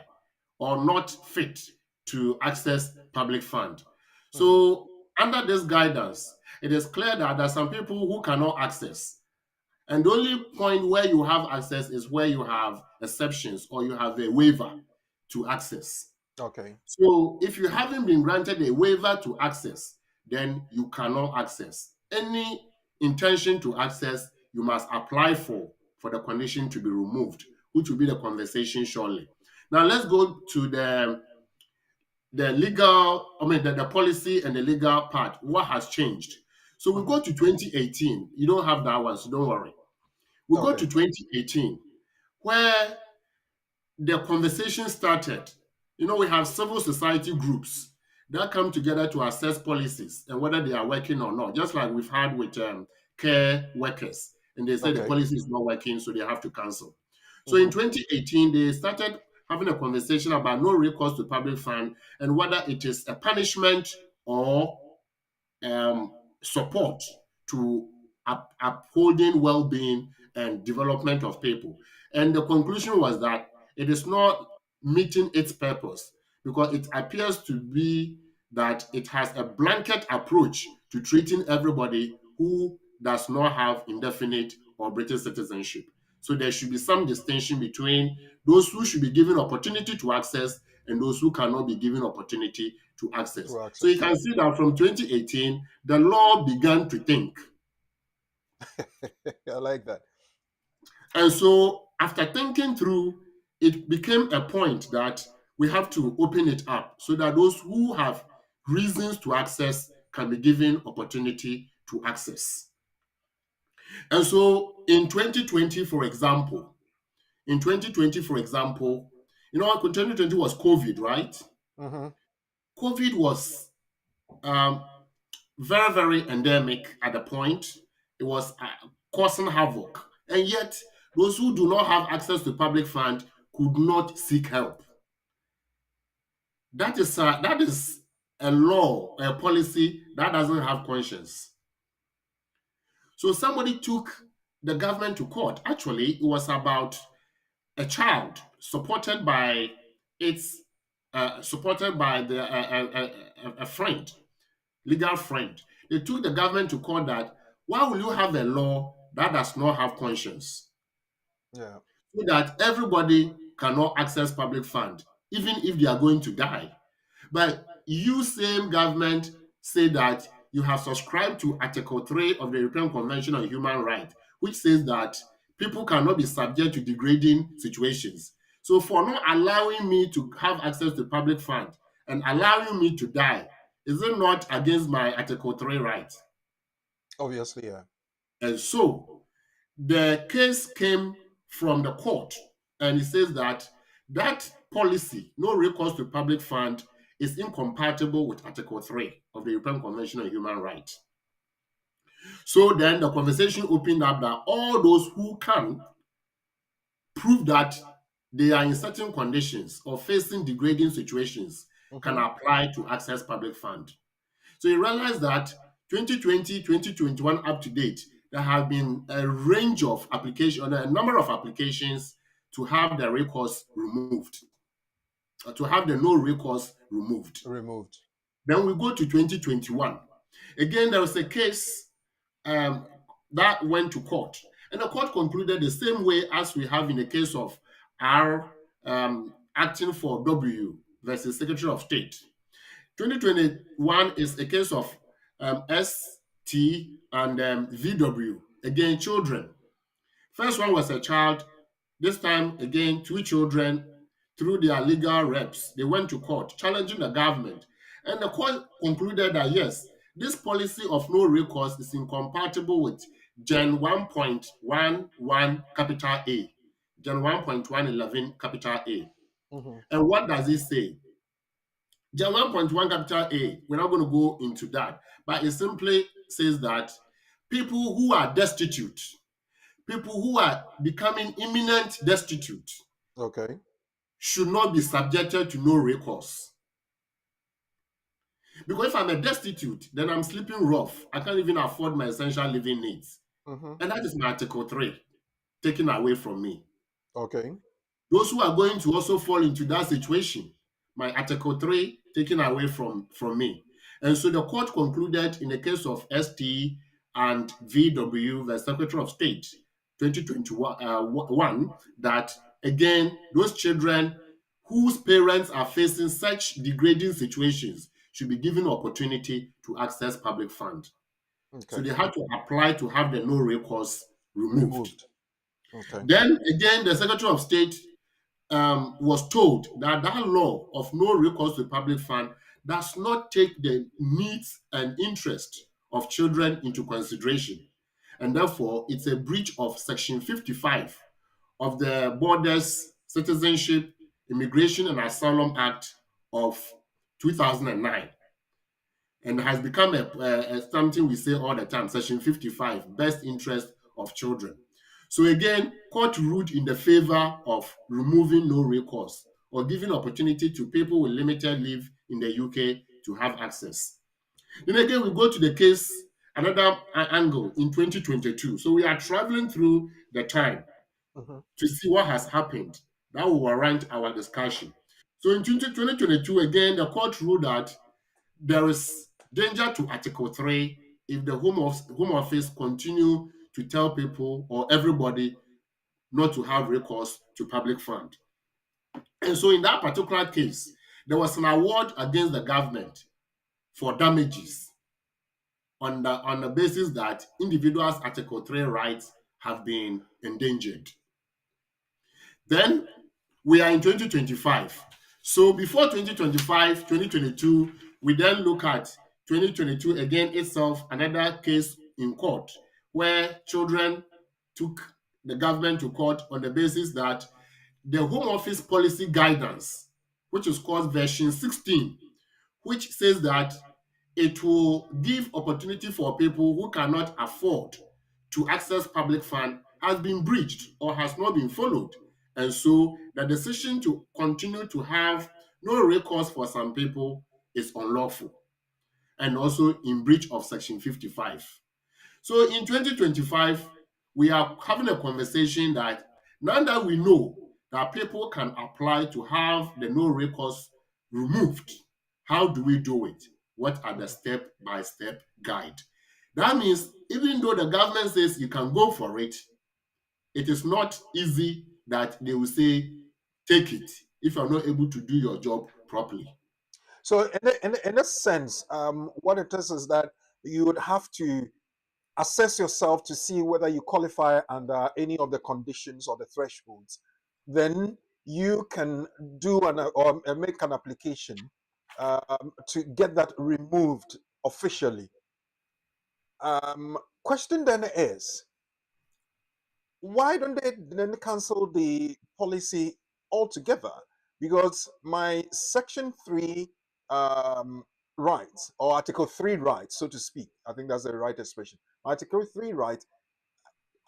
or not fit to access public fund.
Mhm.
So under this guidance, it is clear that there are some people who cannot access. And the only point where you have access is where you have exceptions or you have a waiver to access.
Okay.
So if you haven't been granted a waiver to access, then you cannot access. Any intention to access, you must apply for the condition to be removed, which will be the conversation shortly. Now let's go to the legal, the policy and the legal part. What has changed? So we
Mhm.
go to 2018. You don't have that one, so don't worry. We go to
Okay.
2018, where the conversation started. We have civil society groups that come together to assess policies and whether they are working or not, just like we've had with care workers. And they say the
Okay.
policy is not working, so they have to cancel. So in
Mhm.
2018, they started having a conversation about no recourse to public fund and whether it is a punishment or um, support to upholding well-being and development of people. And the conclusion was that it is not meeting its purpose because it appears to be that it has a blanket approach to treating everybody who does not have indefinite or British citizenship. So there should be some distinction between those who should be given opportunity to access and those who cannot be given opportunity to access.
To
So you
access.
can
Yeah.
see that from 2018, the law began to think.
I like that.
And so after thinking through, it became a point that we have to open it up so that those who have reasons to access can be given opportunity to access. And so in 2020, for example, in 2020, for example, 2020 was COVID, right?
Mhm.
COVID was um, very, very endemic at the point. It was causing havoc. And yet, those who do not have access to public fund could not seek help. That is a law, a policy that doesn't have conscience. So somebody took the government to court. Actually, it was about a child supported by a friend, legal friend. They took the government to court that why will you have a law that does not have conscience?
Yeah.
So that everybody cannot access public fund, even if they are going to die. But you same government say that you have subscribed to Article 3 of the European Convention on Human Rights, which says that people cannot be subject to degrading situations. So for not allowing me to have access to public fund and allowing me to die, is it not against my Article 3 rights?
Obviously, yeah.
And so the case came from the court, and it says that that policy, no recourse to public fund, is incompatible with Article 3 of the European Convention on Human Rights. So then the conversation opened up that all those who can prove that they are in certain conditions or facing degrading situations can
Mhm.
apply to access public fund. So you realize that 2020, 2021 up to date, there have been a range of applications, a number of applications to have the recourse removed, to have the no recourse removed.
Removed.
Then we go to 2021. Again, there was a case um, that went to court. And the court concluded the same way as we have in the case of R acting for W versus Secretary of State. 2021 is a case of ST and VW, again, children. First one was a child, this time again, two children, through their legal reps. They went to court challenging the government. And the court concluded that yes, this policy of no recourse is incompatible with Gen 1.11 capital A, Gen 1.111 capital A.
Mm-hmm.
And what does it say? Gen 1.1 capital A, we're not going to go into that, but it simply says that people who are destitute, people who are becoming imminent destitute,
Okay.
should not be subjected to no recourse. Because if I'm a destitute, then I'm sleeping rough. I can't even afford my essential living needs.
Mm-hmm.
And that is my Article 3 taken away from me.
Okay.
Those who are going to also fall into that situation, my Article 3 taken away from me. And so the court concluded in the case of ST and VW, the Secretary of State, 2021, that again, those children whose parents are facing such degrading situations should be given opportunity to access public funds. So
Okay.
they had to apply to have the no recourse removed.
Removed. Okay.
Then again, the Secretary of State was told that that law of no recourse to public fund does not take the needs and interest of children into consideration. And therefore, it's a breach of Section 55 of the Borders, Citizenship, Immigration and Asylum Act of 2009, and has become something we say all the time, Section 55, best interest of children. So again, court ruled in the favor of removing no recourse or giving opportunity to people with limited leave in the UK to have access. Then again, we go to the case, another angle in 2022. So we are traveling through the time
Mm-hmm.
to see what has happened. That will warrant our discussion. So in 2022, again, the court ruled that there is danger to Article 3 if the Home Office continue to tell people or everybody not to have recourse to public fund. And so in that particular case, there was an award against the government for damages on the basis that individuals' Article 3 rights have been endangered. Then we are in 2025. So before 2025, 2022, we then look at 2022 again itself, another case in court where children took the government to court on the basis that the Home Office policy guidance, which is called version 16, which says that it will give opportunity for people who cannot afford to access public fund, has been breached or has not been followed. And so the decision to continue to have no recourse for some people is unlawful and also in breach of Section 55. So in 2025, we are having a conversation that now that we know that people can apply to have the no recourse removed, how do we do it? What are the step-by-step guide? That means even though the government says you can go for it, it is not easy that they will say, take it if you're not able to do your job properly.
So, in a sense, what it is that you would have to assess yourself to see whether you qualify under any of the conditions or the thresholds. Then you can do or make an application to get that removed officially. Question then is, why don't they then cancel the policy altogether? Because my Section 3 rights, or Article 3 rights, so to speak, I think that's the right expression. Article 3 rights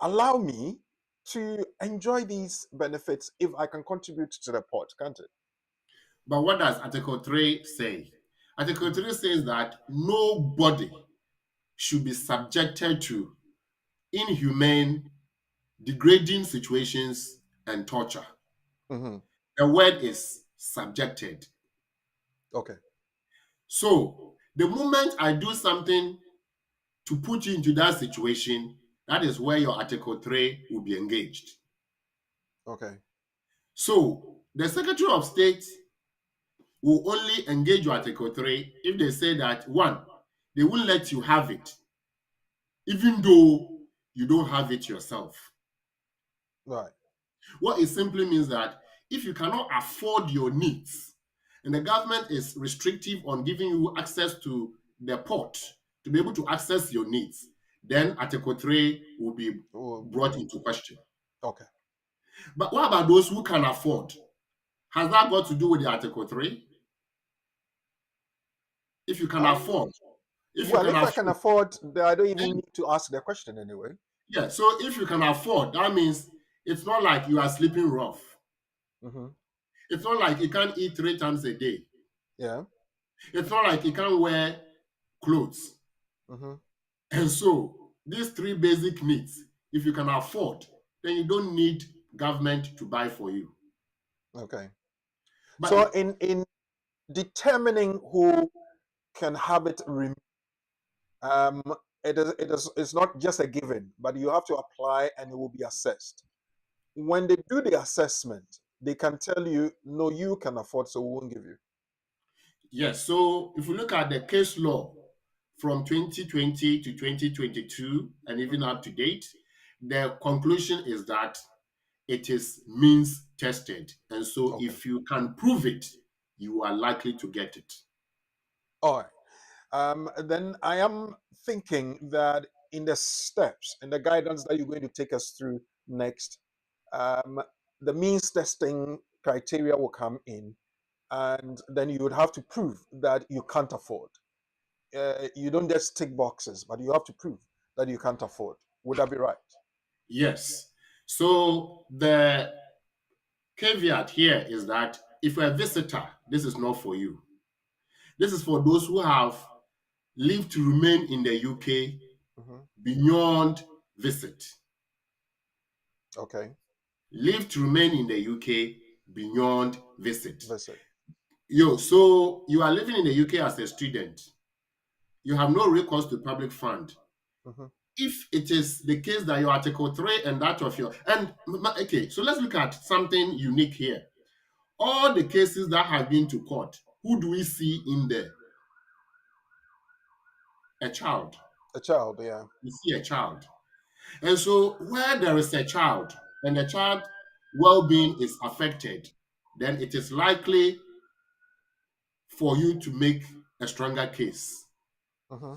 allow me to enjoy these benefits if I can contribute to the pot, can't it?
But what does Article 3 say? Article 3 says that nobody should be subjected to inhumane, degrading situations and torture.
Mm-hmm.
The word is subjected.
Okay.
So the moment I do something to put you into that situation, that is where your Article 3 will be engaged.
Okay.
So the Secretary of State will only engage your Article 3 if they say that, one, they won't let you have it, even though you don't have it yourself.
Right.
What it simply means that if you cannot afford your needs, and the government is restrictive on giving you access to the port to be able to access your needs, then Article 3 will be brought into question.
Okay.
But what about those who can afford? Has that got to do with the Article 3? If you can afford,
Well, if I can afford, I don't even need to ask the question anyway.
yeah, so if you can afford, that means it's not like you are sleeping rough.
Mm-hmm.
It's not like you can't eat 3 times a day.
Yeah.
It's not like you can't wear clothes.
Mm-hmm.
And so these 3 basic needs, if you can afford, then you don't need government to buy for you.
Okay.
But
So in determining who can have it removed, it's not just a given, but you have to apply and it will be assessed. When they do the assessment, they can tell you, no, you can afford, so we won't give you.
yes, so if you look at the case law from 2020 to 2022 and even up to date, the conclusion is that it is means tested. And so
Okay.
if you can prove it, you are likely to get it.
All right. Then I am thinking that in the steps and the guidance that you're going to take us through next, the means testing criteria will come in, and then you would have to prove that you can't afford. You don't just tick boxes, but you have to prove that you can't afford. Would that be right?
Yes. So the caveat here is that if you're a visitor, this is not for you. This is for those who have lived to remain in the UK
Mm-hmm.
beyond visit.
Okay.
Live to remain in the UK beyond visit.
Visit.
So you are living in the UK as a student. You have no recourse to public fund.
Mm-hmm.
If it is the case that your Article 3 and that of your okay, so let's look at something unique here. All the cases that have been to court, who do we see in there? A child.
A child, yeah.
You see a child. And so where there is a child and the child well-being is affected, then it is likely for you to make a stronger case.
Mm-hmm.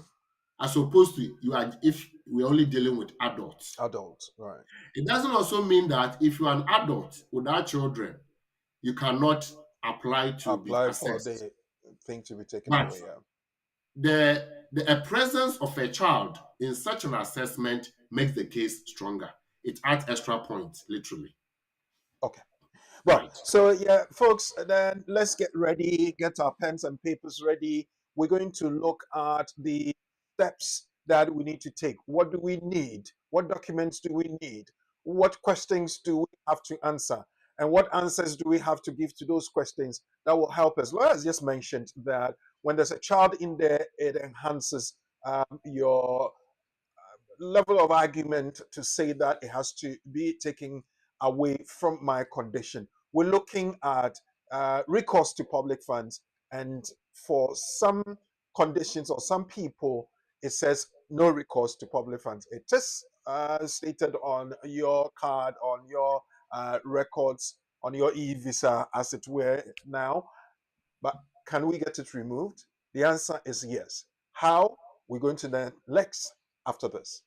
As opposed to if we're only dealing with adults.
Adults, right.
It doesn't also mean that if you're an adult without children, you cannot apply to be
Apply for
assessed.
the thing to be taken
But
away, yeah.
the presence of a child in such an assessment makes the case stronger. It adds extra points, literally.
Okay. Well,
Right.
so yeah, folks, then let's get ready, get our pens and papers ready. We're going to look at the steps that we need to take. What do we need? What documents do we need? What questions do we have to answer? And what answers do we have to give to those questions that will help us? Laura has just mentioned that when there's a child in there, it enhances your level of argument to say that it has to be taken away from my condition. We're looking at recourse to public funds, and for some conditions or some people, it says no recourse to public funds. It is stated on your card, on your records, on your e-visa, as it were now. But can we get it removed? The answer is yes. How? We're going to the next after this.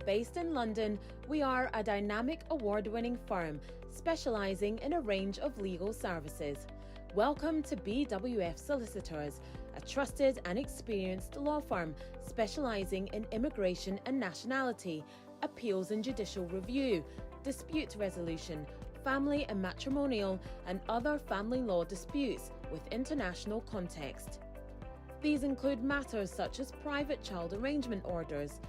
Based in London, we are a dynamic award-winning firm specialising in a range of legal services. Welcome to BWF Solicitors, a trusted and experienced law firm specialising in immigration and nationality, appeals and judicial review, dispute resolution, family and matrimonial, and other family law disputes with international context. These include matters such as private child arrangement orders,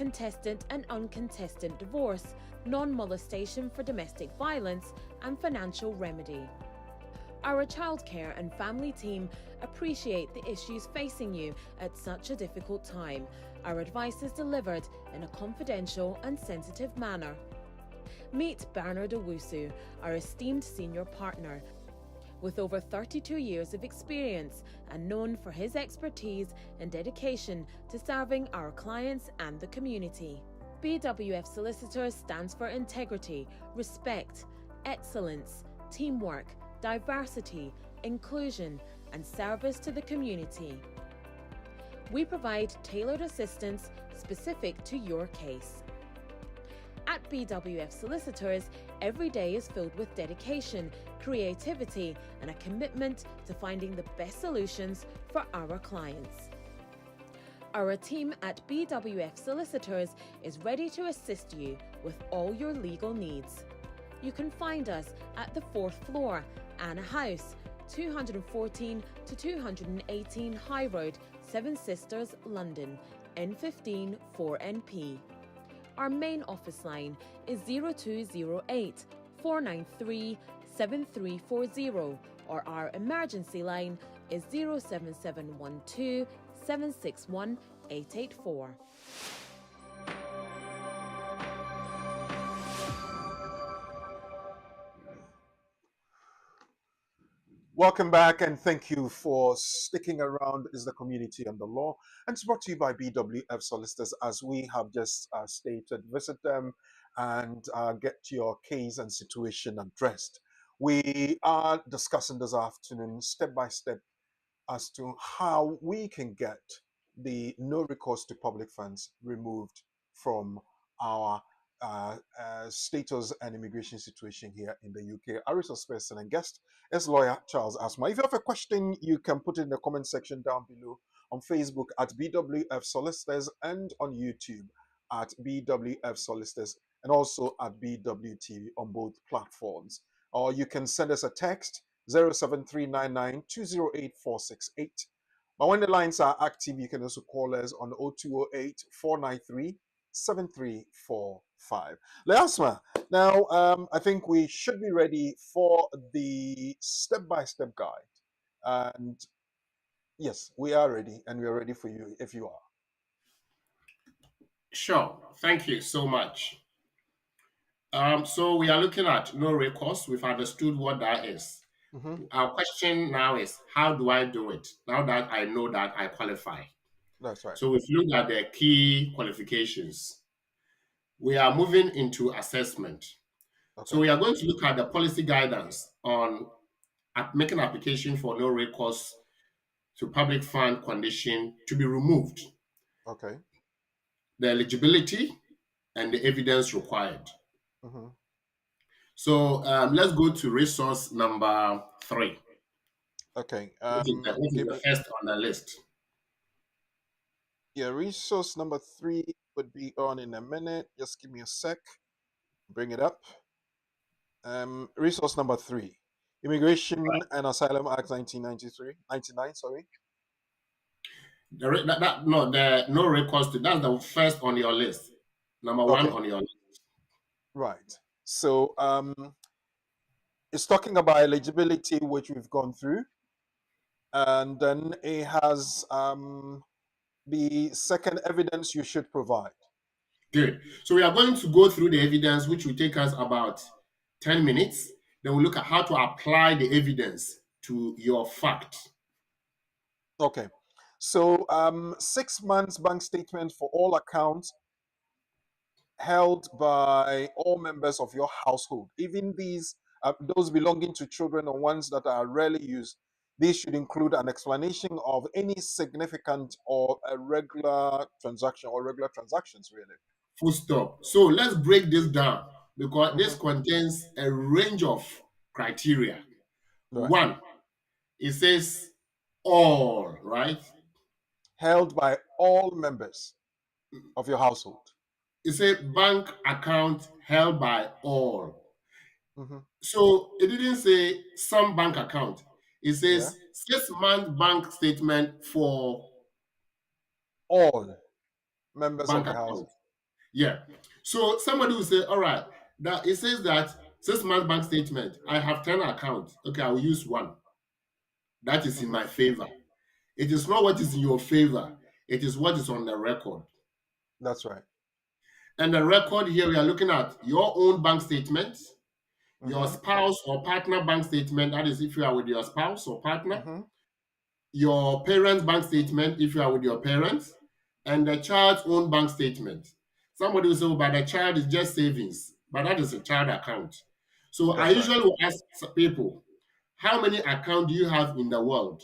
contestant and uncontestant divorce, non-molestation for domestic violence, and financial remedy. Our childcare and family team appreciate the issues facing you at such a difficult time. Our advice is delivered in a confidential and sensitive manner. Meet Bernard Owusu, our esteemed senior partner. With over 32 years of experience and known for his expertise and dedication to serving our clients and the community. BWF Solicitors stands for integrity, respect, excellence, teamwork, diversity, inclusion, and service to the community. We provide tailored assistance specific to your case. At BWF Solicitors, every day is filled with dedication, creativity, and a commitment to finding the best solutions for our clients. Our team at BWF Solicitors is ready to assist you with all your legal needs. You can find us at the 4th floor, Anna House, 214 to 218 High Road, Seven Sisters, London, N15 4NP. Our main office line is 0208 493 7340, or our emergency line is 07712 761 884.
Welcome back, and thank you for sticking around. Is the community and the law, and it's brought to you by BWF Solicitors. As we have just stated, visit them and get your case and situation addressed. We are discussing this afternoon step by step as to how we can get the no recourse to public funds removed from our status and immigration situation here in the UK. Our resource person and guest is lawyer Charles Asma. If you have a question, you can put it in the comment section down below on Facebook at BWF Solicitors and on YouTube at BWF Solicitors and also at BWTV on both platforms. Or you can send us a text 07399208468. But when the lines are active, you can also call us on 0208 493 7345. Leasma, now I think we should be ready for the step-by-step guide. And yes, we are ready, and we are ready for you if you are.
Sure. Thank you so much. So we are looking at no recourse. We've understood what that is.
Mm-hmm.
Our question now is, how do I do it now that I know that I qualify?
That's right.
So we've looked at the key qualifications. We are moving into assessment.
Okay.
So we are going to look at the policy guidance on making application for no recourse to public fund condition to be removed,
Okay.
the eligibility and the evidence required.
Mm-hmm.
So let's go to resource number 3.
Okay.
Which is the first on the list.
Yeah, resource number 3 would be on in a minute. Just give me a sec. Bring it up. Resource number 3, Immigration and Asylum Act 99, sorry.
The no recourse to, that's the first on your list. Number 1 on your list.
Right. So it's talking about eligibility, which we've gone through. And then it has the second evidence you should provide.
Good. So we are going to go through the evidence, which will take us about 10 minutes. Then we'll look at how to apply the evidence to your fact.
Okay. So 6 months bank statement for all accounts held by all members of your household. Even these, those belonging to children or ones that are rarely used, these should include an explanation of any significant or a regular transaction or regular transactions, really.
Full stop. So let's break this down because this contains a range of criteria.
Right.
1, it says all, right?
Held by all members of your household.
It's a bank account held by all.
Mm-hmm.
So it didn't say some bank account. It says 6-month bank statement for
all members
bank
of the
account.
household.
Yeah. So somebody will say, all right, that it says that 6 month bank statement, I have 10 accounts. Okay, I will use one. That is in
Mm-hmm.
my favor. It is not what is in your favor, it is what is on the record.
That's right.
And the record here, we are looking at your own bank statement, your
Mm-hmm.
spouse or partner bank statement, that is if you are with your spouse or partner,
Mm-hmm.
your parents' bank statement if you are with your parents, and the child's own bank statement. Somebody will say, oh, but the child is just savings, but that is a child account. So I
That's right.
usually will ask people, how many accounts do you have in the world?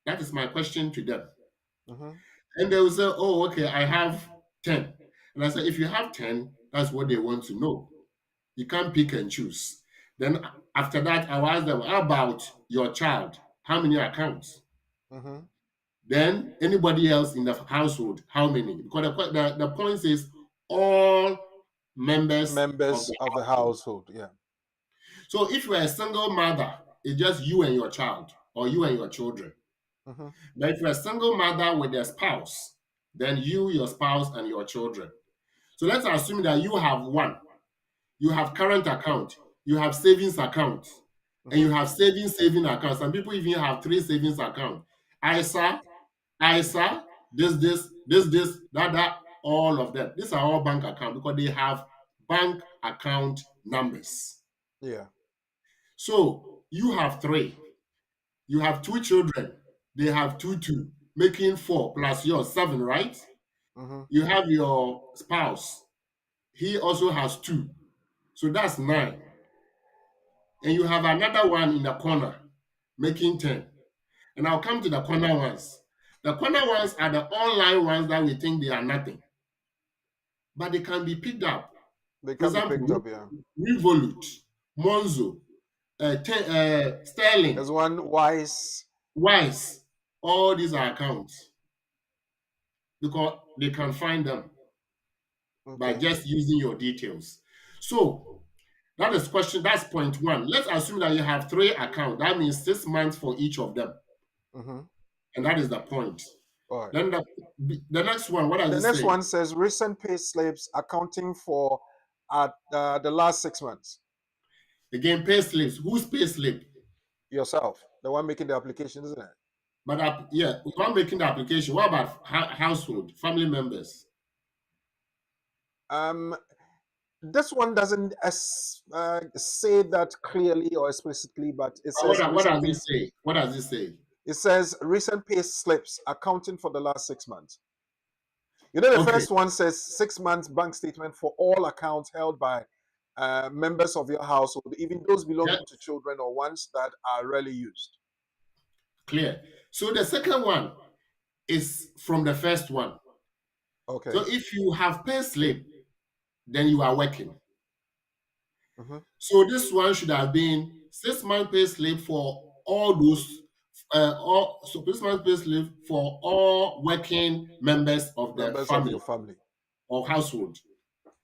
That is my question to them.
Mm-hmm.
And they will say, oh, okay, I have 10. And I say, if you have 10, that's what they want to know. You can't pick and choose. Then after that, I will ask them, how about your child? How many accounts?
Mm-hmm.
Then anybody else in the household, how many? Because the point is all members of
Members
the
of the
household.
household. Yeah.
So if you're a single mother, it's just you and your child or you and your children.
Mm-hmm.
But if you're a single mother with a spouse, then you, your spouse, and your children. So let's assume that you have one. You have current account, you have savings account, and
Mm-hmm.
you have saving account. Some people even have three savings account. ISA, ISA, that, all of them. These are all bank account because they have bank account numbers.
Yeah.
So you have three. You have two children. They have two, making four plus yours, seven, right?
Mm-hmm.
You have your spouse. He also has two. So that's nine. And you have another one in the corner, making 10. And I'll come to the corner ones. The corner ones are the online ones that we think they are nothing, but they can be picked up.
They
For
can be picked
example,
up. Yeah.
Revolut, Monzo, Sterling,
There's one wise.
Wise, all these are accounts because they can find them by
Okay.
just using your details. So that is question. That's point one. Let's assume that you have three accounts. That means 6 months for each of them,
Mm-hmm.
and that is the point.
All right.
Then the next one, what does
The
it
next
say?
one says recent pay slips accounting for at the last 6 months.
Again, pay slips. Whose pay slip?
Yourself, the one making the application, isn't it?
But yeah, while making the application, what about household, family members?
Um, this one doesn't say that clearly or explicitly, but it says
What
recent
does
pay.
it say? What does it say?
It says recent pay slips accounting for the last 6 months. You know, the
Okay,
first one says 6 months bank statement for all accounts held by members of your household, even those
yeah,
belonging to children or ones that are rarely used.
clear. So the second one is from the first one. So
Okay.
if you have pay slip, then you are working.
Mm-hmm.
So this one should have been 6 month pay slip for all those, all so 6 month pay slip for all working members of the
Members of your
family
family.
or household.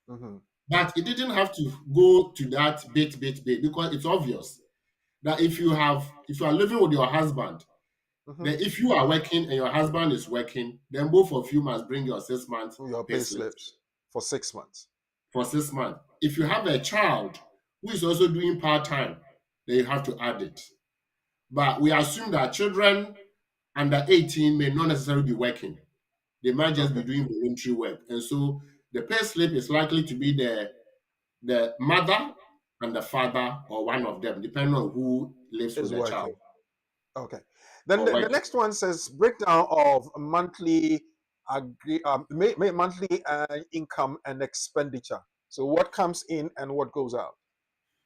Mm-hmm.
But it didn't have to go to that bit because it's obvious that if you are living with your husband,
Mm-hmm.
then if you are working and your husband is working, then both of you must bring your 6 months
Your
pay
pay
slip
slips for 6 months.
for 6 months. If you have a child who is also doing part-time, then you have to add it. But we assume that children under 18 may not necessarily be working. They might just be
Okay.
doing voluntary work. And so the pay slip is likely to be the mother and the father or one of them, depending on who lives with
Is
the child
working. Okay. Then
or
the
working.
next one says breakdown of monthly monthly income and expenditure. So what comes in and what goes out?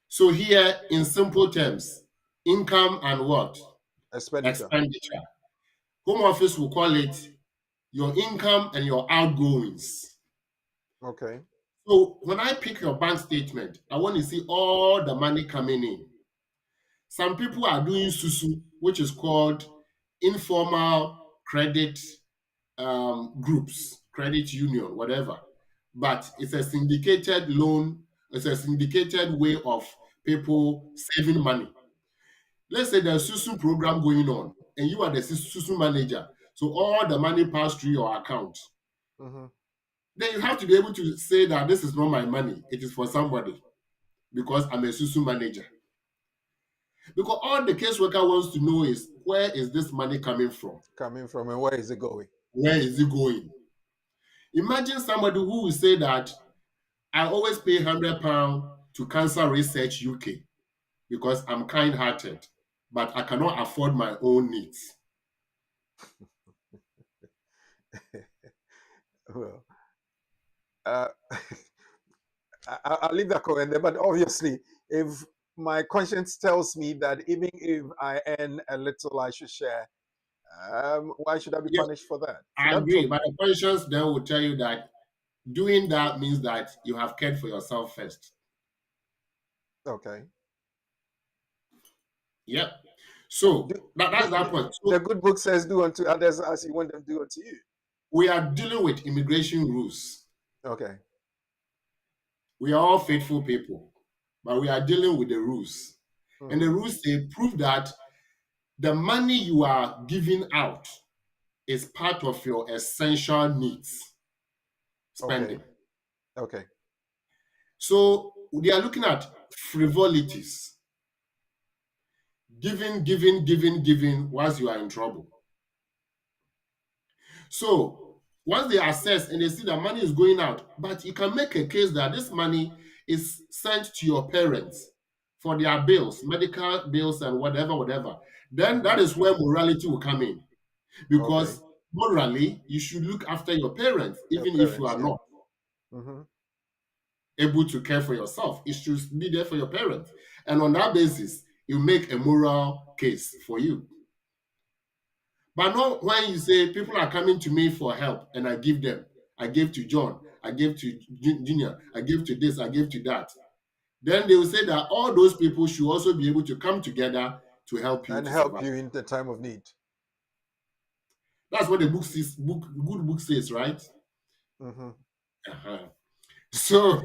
So here, in simple terms, income and what?
Expenditure.
Expenditure. Home office will call it your income and your outgoings.
Okay.
So when I pick your bank statement, I want to see all the money coming in. Some people are doing susu, which is called informal credit groups, credit union, whatever. But it's a syndicated loan, it's a syndicated way of people saving money. Let's say there's a susu program going on, and you are the susu manager. So all the money pass through your account.
Mm-hmm.
then you have to be able to say that this is not my money, it is for somebody because I'm a susu manager. Because all the caseworker wants to know is where is this money coming from?
Coming from, and where is it going?
Where is it going? Imagine somebody who will say that I always pay £100 to Cancer Research UK because I'm kind-hearted, but I cannot afford my own needs.
Well, uh, I'll leave that comment there. But obviously, if my conscience tells me that even if I earn a little, I should share, why should I be
Yes,
punished for that? For
I
them
agree,
to
but the conscience then will tell you that doing that means that you have cared for yourself first.
okay,
Yep. So
do,
that's that point.
the
So
good book says, "Do unto others as you want them to do unto you."
we are dealing with immigration rules.
Okay.
We are all faithful people, but we are dealing with the rules. And the
Mm,
rules say prove that the money you are giving out is part of your essential needs
okay.
spending.
Okay.
So they are looking at frivolities, giving once you are in trouble. So once they assess and they see that money is going out, but you can make a case that this money is sent to your parents for their bills, medical bills, and whatever, then that
Hmm.
is where morality will come in.
Okay.
Because morally, you should look after your parents,
Your
even if you
parents,
are
yeah.
not
Hmm.
able to care for yourself. It should be there for your parents. And on that basis, you make a moral case for you. But not when you say people are coming to me for help and I give them. I gave to John, I gave to Junior, I gave to this, I gave to that. Then they will say that all those people should also be able to come together to help you
And
to
help
survive.
you in the time of need.
That's what the book says, good book says, right?
Hmm.
Uh-huh. So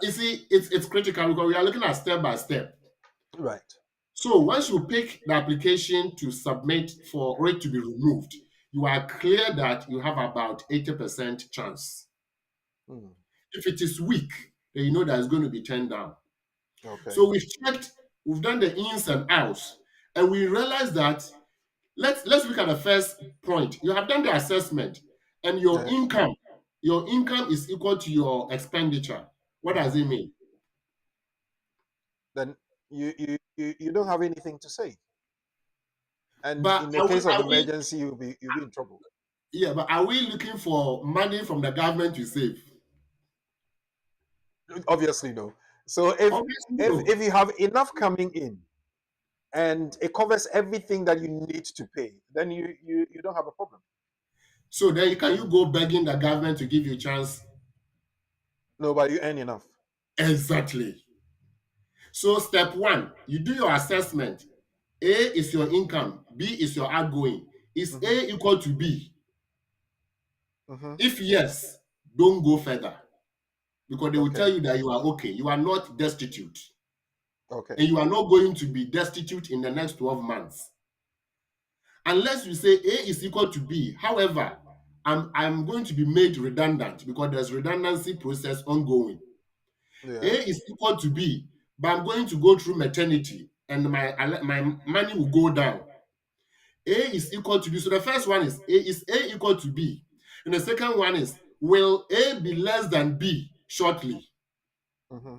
you see, it's critical because we are looking at step by step.
Right.
So once you pick the application to submit for it to be removed, you are clear that you have about 80% chance.
Mm.
If it is weak, then you know that it's going to be turned down.
Okay.
So we've checked, we've done the ins and outs, and we realized that let's look at the first point. You have done the assessment, and
Yeah.
your income is equal to your expenditure. What does
Hmm.
it mean?
Then you don't have anything to say. And
But
in the case of emergency, you'll be in trouble.
are we looking for money from the government to save?
Obviously, no. So if
Obviously,
if
no.
if you have enough coming in and it covers everything that you need to pay, then you don't have a problem.
So then can you go begging the government to give you a chance?
No, but you earn enough.
Exactly. So step one, you do your assessment. A is your income, B is your outgoing. Is
Hmm.
A equal to B?
Hmm.
If yes, don't go further because they will tell
Okay.
you that you are okay. You are not destitute
Okay.
and you are not going to be destitute in the next 12 months. Unless you say A is equal to B. However, I'm going to be made redundant because there's redundancy process ongoing.
Yeah.
A is equal to B, but I'm going to go through maternity and my money will go down. A is equal to B. So the first one is A equal to B? And the second one is, will A be less than B shortly?
Hmm.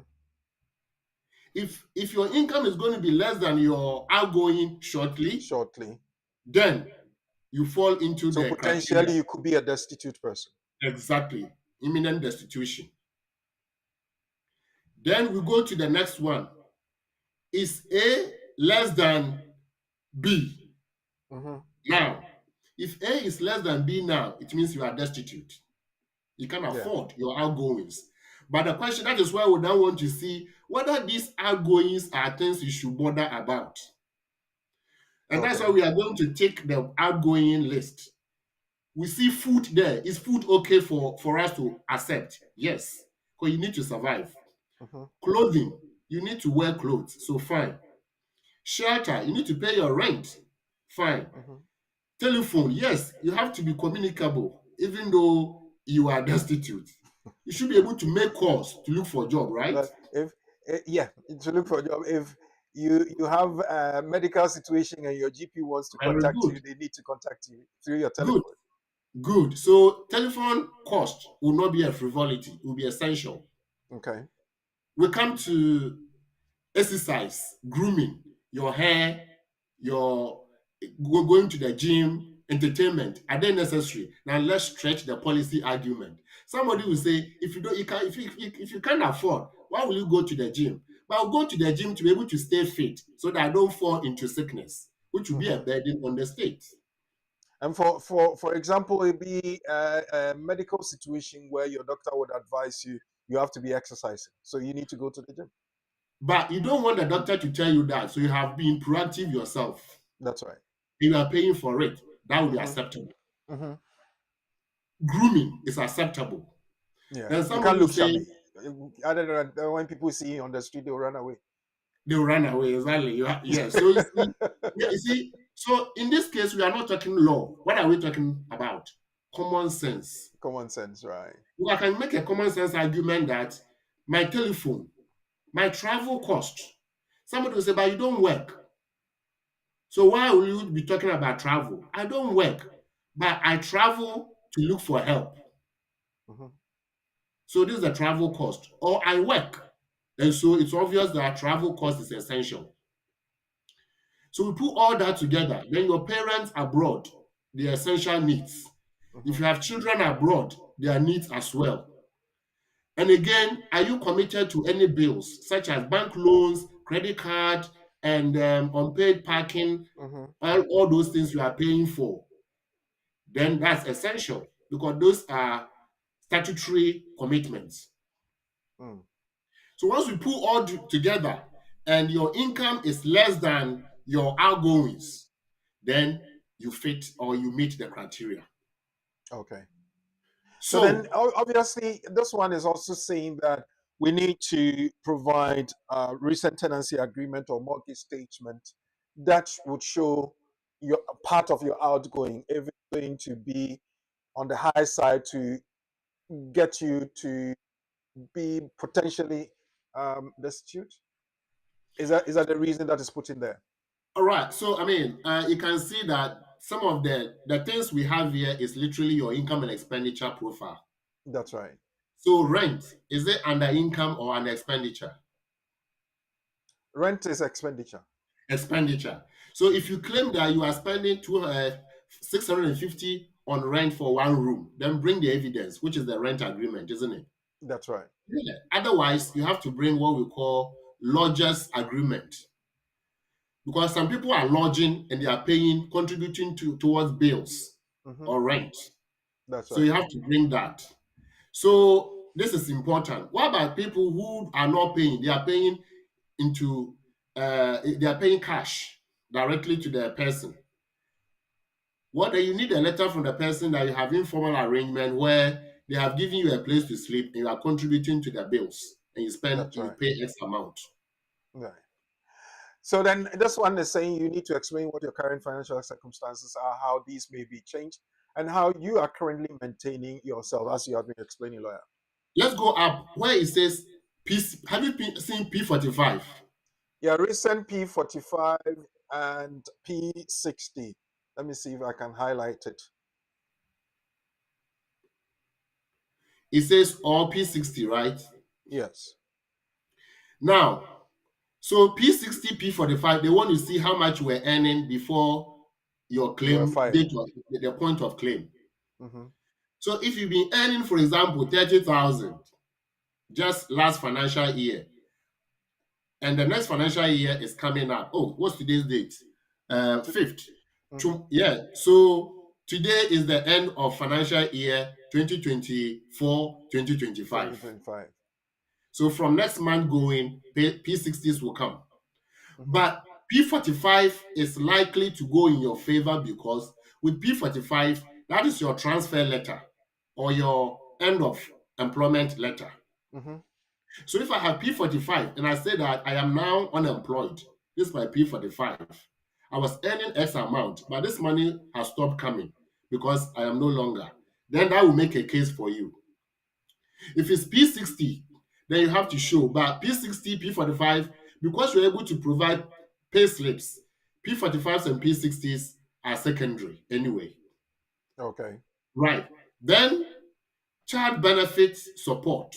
If your income is going to be less than your outgoing shortly,
Shortly.
then you fall into
So
the criteria.
potentially you could be a destitute person.
Exactly. Imminent destitution. Then we go to the next one. Is A less than B?
Hmm.
Now, if A is less than B now, it means you are destitute. You can
Yeah.
afford your outgoings. But the question, that is why we now want to see whether these outgoings are things you should bother about. And that's why
Okay.
we are going to take the outgoing list. We see food there. Is food okay for us to accept? Yes, because you need to survive.
Hmm.
Clothing, you need to wear clothes, so fine. Shelter, you need to pay your rent, fine.
Hmm.
Telephone, yes, you have to be communicable, even though you are destitute. You should be able to make calls to look for a job, right?
But if yeah, to look for a job, if you have a medical situation and your GP wants to
Very
contact
good.
you, they need to contact you through your
Good.
telephone.
Good. So telephone cost will not be a frivolity, it will be essential.
Okay.
We come to exercise, grooming, your hair, your going to the gym, entertainment. Are they necessary? Now let's stretch the policy argument. Somebody will say, if you don't, you can, if you can't afford, why will you go to the gym? But I'll go to the gym to be able to stay fit so that I don't fall into sickness, which will be a
Hmm.
burden on the state.
And for example, it be a medical situation where your doctor would advise you have to be exercising, so you need to go to the gym.
But you don't want the doctor to tell you that, so you have been proactive yourself.
That's right.
You are paying for it. That will be
Hmm.
acceptable.
Hmm.
Grooming is acceptable.
Yeah,
Then
you
somebody
can't
will
look
say
shabby. Other than when people see you on the street, they'll run away.
they'll run away. Exactly. Yeah. So you see, yeah, you see. So in this case, we are not talking law. What are we talking about? Common sense.
Common sense, right?
Well, I can make a common sense argument that my telephone, my travel cost. Somebody will say, but you don't work. So why will you be talking about travel? I don't work, but I travel to look for help.
Hmm.
So this is the travel cost. Or I work. And so it's obvious that travel cost is essential. So we put all that together. Then your parents abroad, their essential needs. If
Hmm.
you have children abroad, their needs as well. And again, are you committed to any bills such as bank loans, credit card, and unpaid parking,
Hmm.
all those things you are paying for? Then that's essential because those are statutory commitments.
Mm.
So once we put all together and your income is less than your outgoings, then you fit or you meet the criteria.
Okay. So then,
So,
obviously, this one is also saying that we need to provide a recent tenancy agreement or mortgage statement that would show your part of your outgoing, if it's going to be on the high side to get you to be potentially destitute. Is that the reason that is put in there?
all right. So, I mean, you can see that some of the things we have here is literally your income and expenditure profile.
That's right.
So, rent is it under income or under expenditure?
Rent is expenditure.
Expenditure. So, if you claim that you are spending 650 on rent for one room, then bring the evidence, which is the rent agreement, isn't it?
That's right.
Yeah. Otherwise, you have to bring what we call lodgers agreement because some people are lodging and they are paying, contributing towards bills
Hmm.
or rent.
That's
So
right.
you have to bring that. So this is important. What about people who are not paying? They are paying into, they are paying cash directly to the person. What you need a letter from the person that you have informal arrangement where they have given you a place to sleep and you are contributing to the bills and
That's
you
right.
pay X amount.
Right. So then this one is saying you need to explain what your current financial circumstances are, how these may be changed, and how you are currently maintaining yourself, as you have been explaining, lawyer.
Let's go up where it says P. Have you seen P45?
Yeah, recent P45 and P60. Let me see if I can highlight it.
It says or P60, right?
Yes,
Now, so P60, P45, they want to see how much you were earning before your
you are
claim
fired.
date of the point of claim.
Hmm.
So if you've been earning, for example, 30,000 just last financial year, and the next financial year is coming up. Oh, what's today's date? 5th.
Hmm.
Yeah. So today is the end of financial year 2024, 2025.
2025.
So from next month going, P60s will come.
Hmm.
But P45 is likely to go in your favor because with P45, that is your transfer letter or your end of employment letter.
Hmm.
So if I have P45 and I say that I am now unemployed, this is my P45. I was earning X amount, but this money has stopped coming because I am no longer. Then that will make a case for you. If it's P60, then you have to show. But P60, P45, because you're able to provide pay slips, P45s and P60s are secondary anyway.
Okay.
Right. Then child benefit support.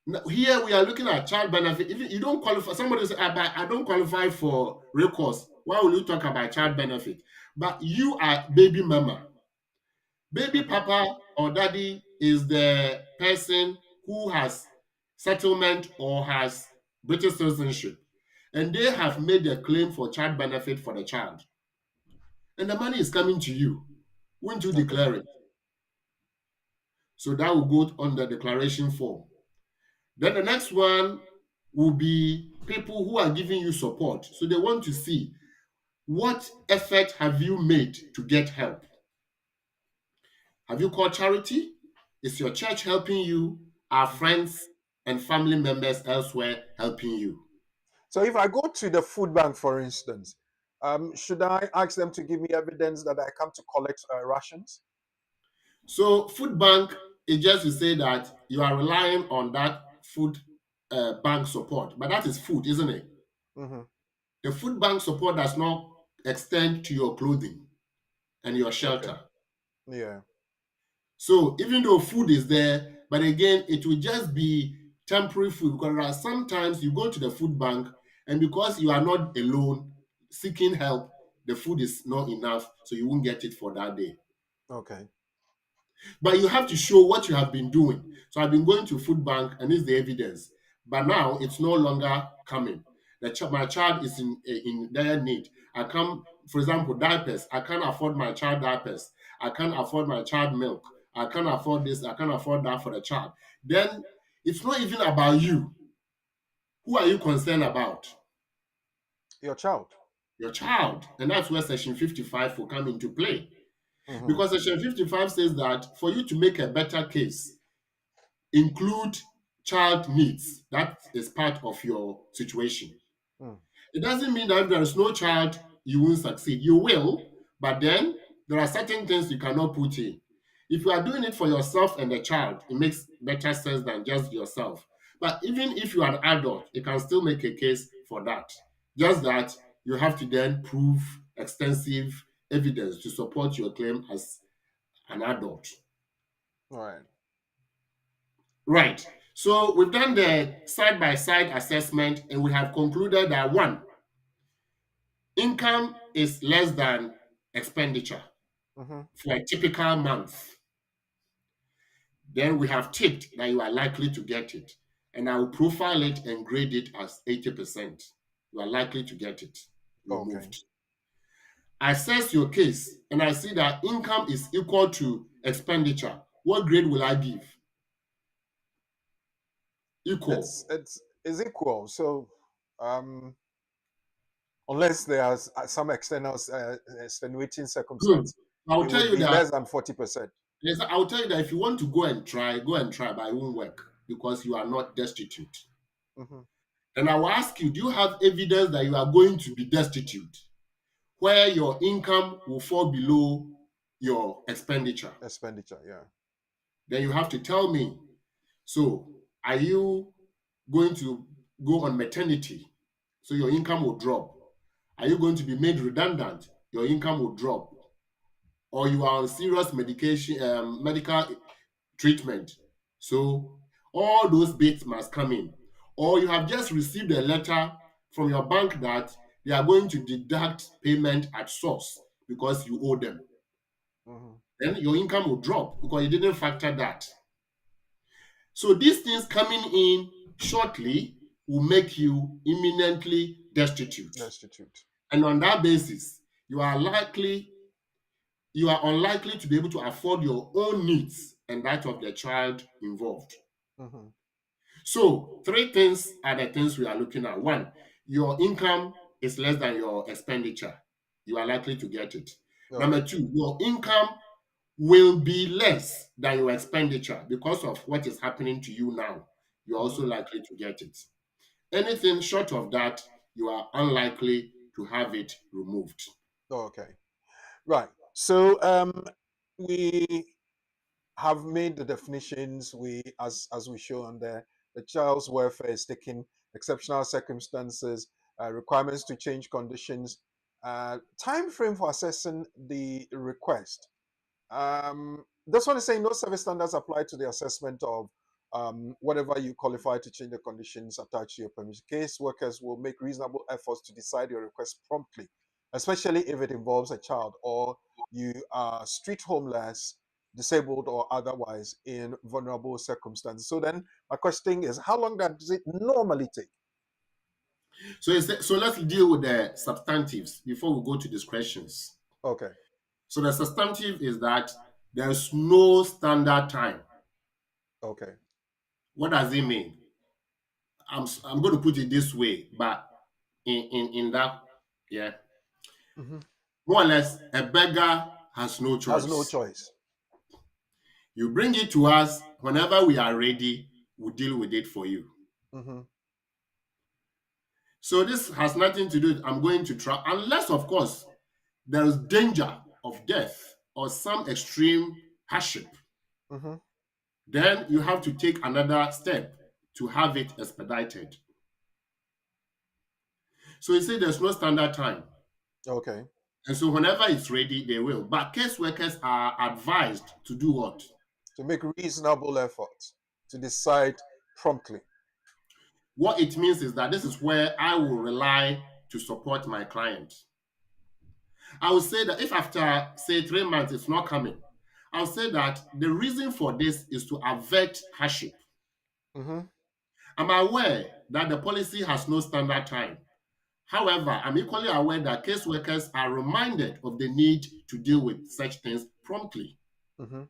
Now, here we are looking at child benefit. If you don't qualify, somebody say, but I don't qualify for recourse. Why will you talk about child benefit? But you are baby mama. Baby
Mm-hmm.
papa or daddy is the person who has settlement or has British citizenship, and they have made a claim for child benefit for the child, and the money is coming to you. Won't you
Okay.
declare it? So that will go on the declaration form. Then the next one will be people who are giving you support. So they want to see what effort have you made to get help. Have you called charity? Is your church helping you? Are
Mm-hmm.
friends and family members elsewhere helping you?
So if I go to the food bank, for instance, should I ask them to give me evidence that I come to collect rations?
So food bank is just to say that you are relying on that food bank support, but that is food, isn't it?
Mm-hmm.
The food bank support does not extend to your clothing and your
Okay.
shelter.
Yeah.
So even though food is there, but again, it will just be temporary food because there are sometimes you go to the food bank and because you are not alone seeking help, the food is not enough, so you won't get it for that day.
Okay.
But you have to show what you have been doing. So I've been going to food bank and it's the evidence. But now it's no longer coming. My child is in dire need. I come, for example, diapers. I can't afford my child diapers. I can't afford my child milk. I can't afford this. I can't afford that for the child. Then it's not even about you. Who are you concerned about?
Your child.
Your child. And that's where Section 55 will come into play.
Mm-hmm.
Because Section 55 says that for you to make a better case, include child needs. That is part of your situation.
Mm.
It doesn't mean that if there is no child, you won't succeed. You will, but then there are certain things you cannot put in. If you are doing it for yourself and the child, it makes better sense than just yourself. But even if you are an adult, you can still make a case for that. Just that you have to then prove extensive evidence to support your claim as an adult.
All right.
Right. So we've done the side by side assessment and we have concluded that one, income is less than expenditure
Mm-hmm.
for a typical month. Then we have ticked that you are likely to get it. And I will profile it and grade it as 80%. You are likely to get it
Okay.
removed. I assess your case and I see that income is equal to expenditure. What grade will I give?
It's
Equal.
it's is equal. So unless there's some external extenuating
Good.
circumstance,
I will
it
tell
would
you
be
that
less than 40%.
Yes, I will tell you that if you want to go and try, but it won't work because you are not destitute.
Mm-hmm.
And I will ask you, do you have evidence that you are going to be destitute, where your income will fall below your expenditure?
Expenditure, yeah.
Then you have to tell me. So, are you going to go on maternity? So your income will drop. Are you going to be made redundant? Your income will drop. Or you are on serious medication, medical treatment. So all those bits must come in. Or you have just received a letter from your bank that they are going to deduct payment at source because you owe them.
Mm-hmm.
Then your income will drop because you didn't factor that. So these things coming in shortly will make you imminently destitute.
Destitute.
And on that basis, you are likely you are unlikely to be able to afford your own needs and that of the child involved.
Mm-hmm.
So, three things are the things we are looking at. One, your income is less than your expenditure. You are likely to get it.
Okay.
Number two, your income will be less than your expenditure because of what is happening to you now. You're also
Mm-hmm.
likely to get it. Anything short of that, you are unlikely to have it removed.
Okay. Right. So we have made the definitions. We, as we show on there, the child's welfare is taking exceptional circumstances, requirements to change conditions, time frame for assessing the request. This one is saying no service standards apply to the assessment of whatever you qualify to change the conditions attached to your permission. Case workers will make reasonable efforts to decide your request promptly, especially if it involves a child or you are street homeless, disabled, or otherwise in vulnerable circumstances. So then my question is, how long does it normally take?
So let's deal with the substantives before we go to discretions.
Okay.
So the substantive is that there's no standard time.
Okay.
What does it mean? I'm going to put it this way, but in that, yeah,
Mm-hmm.
more or less, a beggar has no choice.
Has no choice.
You bring it to us whenever we are ready. We'll deal with it for you.
Mm-hmm.
So this has nothing to do with I'm going to try, unless of course there is danger of death or some extreme hardship.
Mm-hmm.
Then you have to take another step to have it expedited. So you say there's no standard time.
Okay.
And so whenever it's ready, they will. But case workers are advised to do what?
To make reasonable efforts to decide promptly.
What it means is that this is where I will rely to support my client. I will say that if after, say, 3 months it's not coming, I'll say that the reason for this is to avert hardship.
Mm-hmm.
I'm aware that the policy has no standard time. However, I'm equally aware that caseworkers are reminded of the need to deal with such things promptly.
Mm-hmm.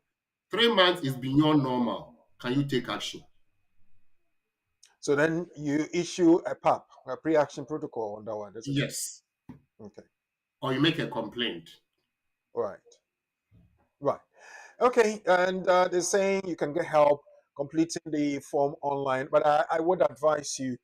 3 months is beyond normal. Can you take action?
So then you issue a PAP, a pre-action protocol on that one, isn't it?
Yes.
Okay.
Or you make a complaint.
Right. Right. Okay. And they're saying you can get help completing the form online, but I would advise you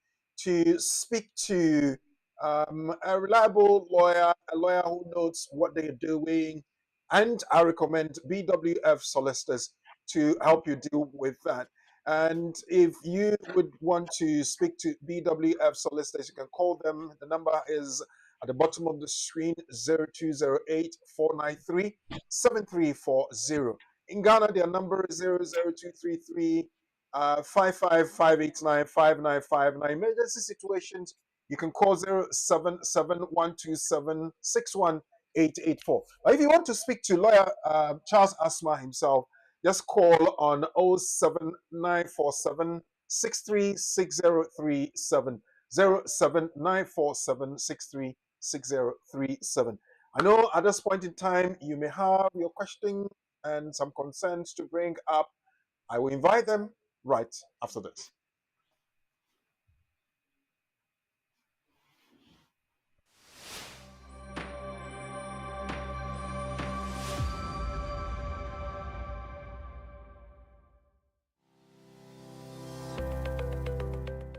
to speak to a reliable lawyer, a lawyer who knows what they're doing. And I recommend BWF solicitors to help you deal with that. And if you would want to speak to BWF solicitors, you can call them. The number is at the bottom of the screen, 0208 493 7340. In Ghana, their number is 00233 55589 5959. Emergency situations, you can call 077 61884. If you want to speak to lawyer Charles Asma himself, just call on 07947 636037. 07947 636037. I know at this point in time you may have your question and some concerns to bring up. I will invite them right after this.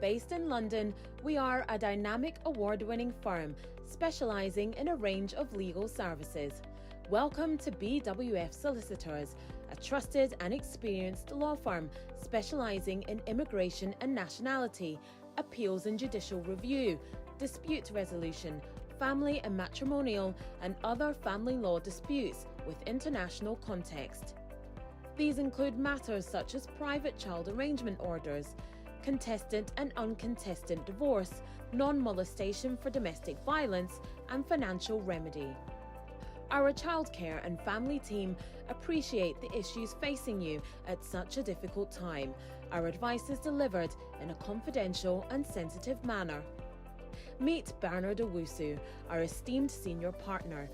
Based in London, we are a dynamic award-winning firm specialising in a range of legal services. Welcome to BWF Solicitors, a trusted and experienced law firm specialising in immigration and nationality, appeals and judicial review, dispute resolution, family and matrimonial, and other family law disputes with international context. These include matters such as private child arrangement orders, contestant and uncontested divorce, non-molestation for domestic violence, and financial remedy. Our childcare and family team appreciate the issues facing you at such a difficult time. Our advice is delivered in a confidential and sensitive manner. Meet Bernard Owusu, our esteemed senior partner,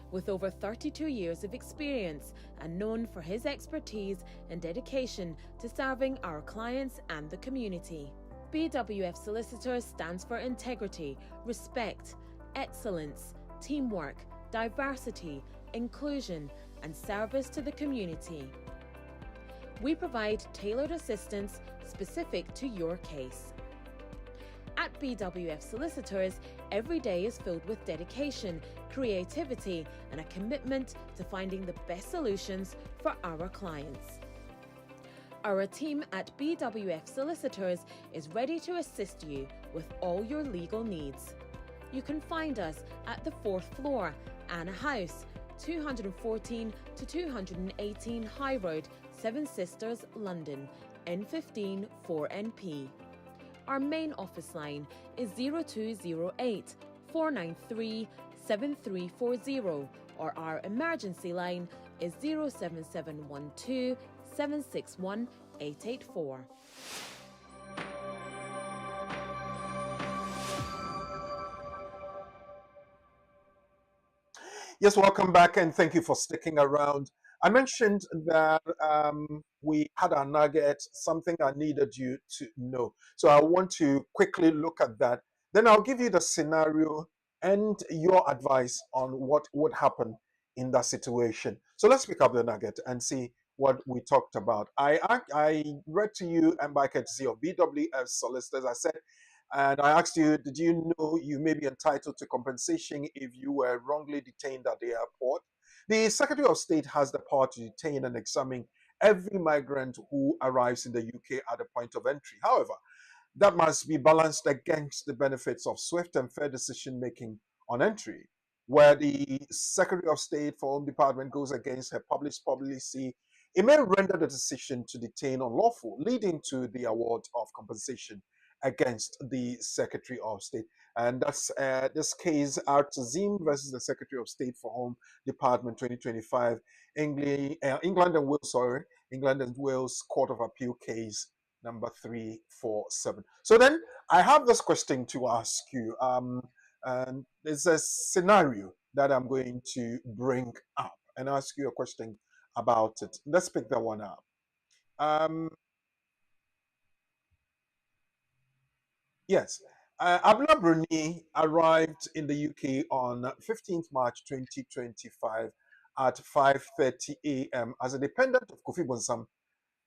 with over 32 years of experience and known for his expertise and dedication to serving our clients and the community. BWF Solicitors stands for integrity, respect, excellence, teamwork, diversity, inclusion, and service to the community. We provide tailored assistance specific to your case. At BWF Solicitors, every day is filled with dedication, creativity, and a commitment to finding the best solutions for our clients. Our team at BWF Solicitors is ready to assist you with all your legal needs. You can find us at the 4th floor, Anna House, 214 to 218 High Road, Seven Sisters, London, N15 4NP. Our main office line is 0208 493 7340, or our emergency line is 07712 761 884.
Yes, welcome back and thank you for sticking around. I mentioned that we had a nugget, something I needed you to know. So I want to quickly look at that. Then I'll give you the scenario and your advice on what would happen in that situation. So let's pick up the nugget and see what we talked about. I read to you, and by courtesy of BWF Solicitors, I said, and I asked you, did you know you may be entitled to compensation if you were wrongly detained at the airport? The Secretary of State has the power to detain and examine every migrant who arrives in the UK at the point of entry. However, that must be balanced against the benefits of swift and fair decision making on entry. Where the Secretary of State for Home Department goes against her published policy, it may render the decision to detain unlawful, leading to the award of compensation against the Secretary of State. And that's this case, Artazim versus the Secretary of State for Home Department 2025, England and Wales, England and Wales Court of Appeal case number 347. So then I have this question to ask you. And there's a scenario that I'm going to bring up and ask you a question about it. Let's pick that one up. Yes. Abdullah Bruni arrived in the UK on 15th March 2025 at 5:30 a.m. as a dependent of Kofi Bonsam,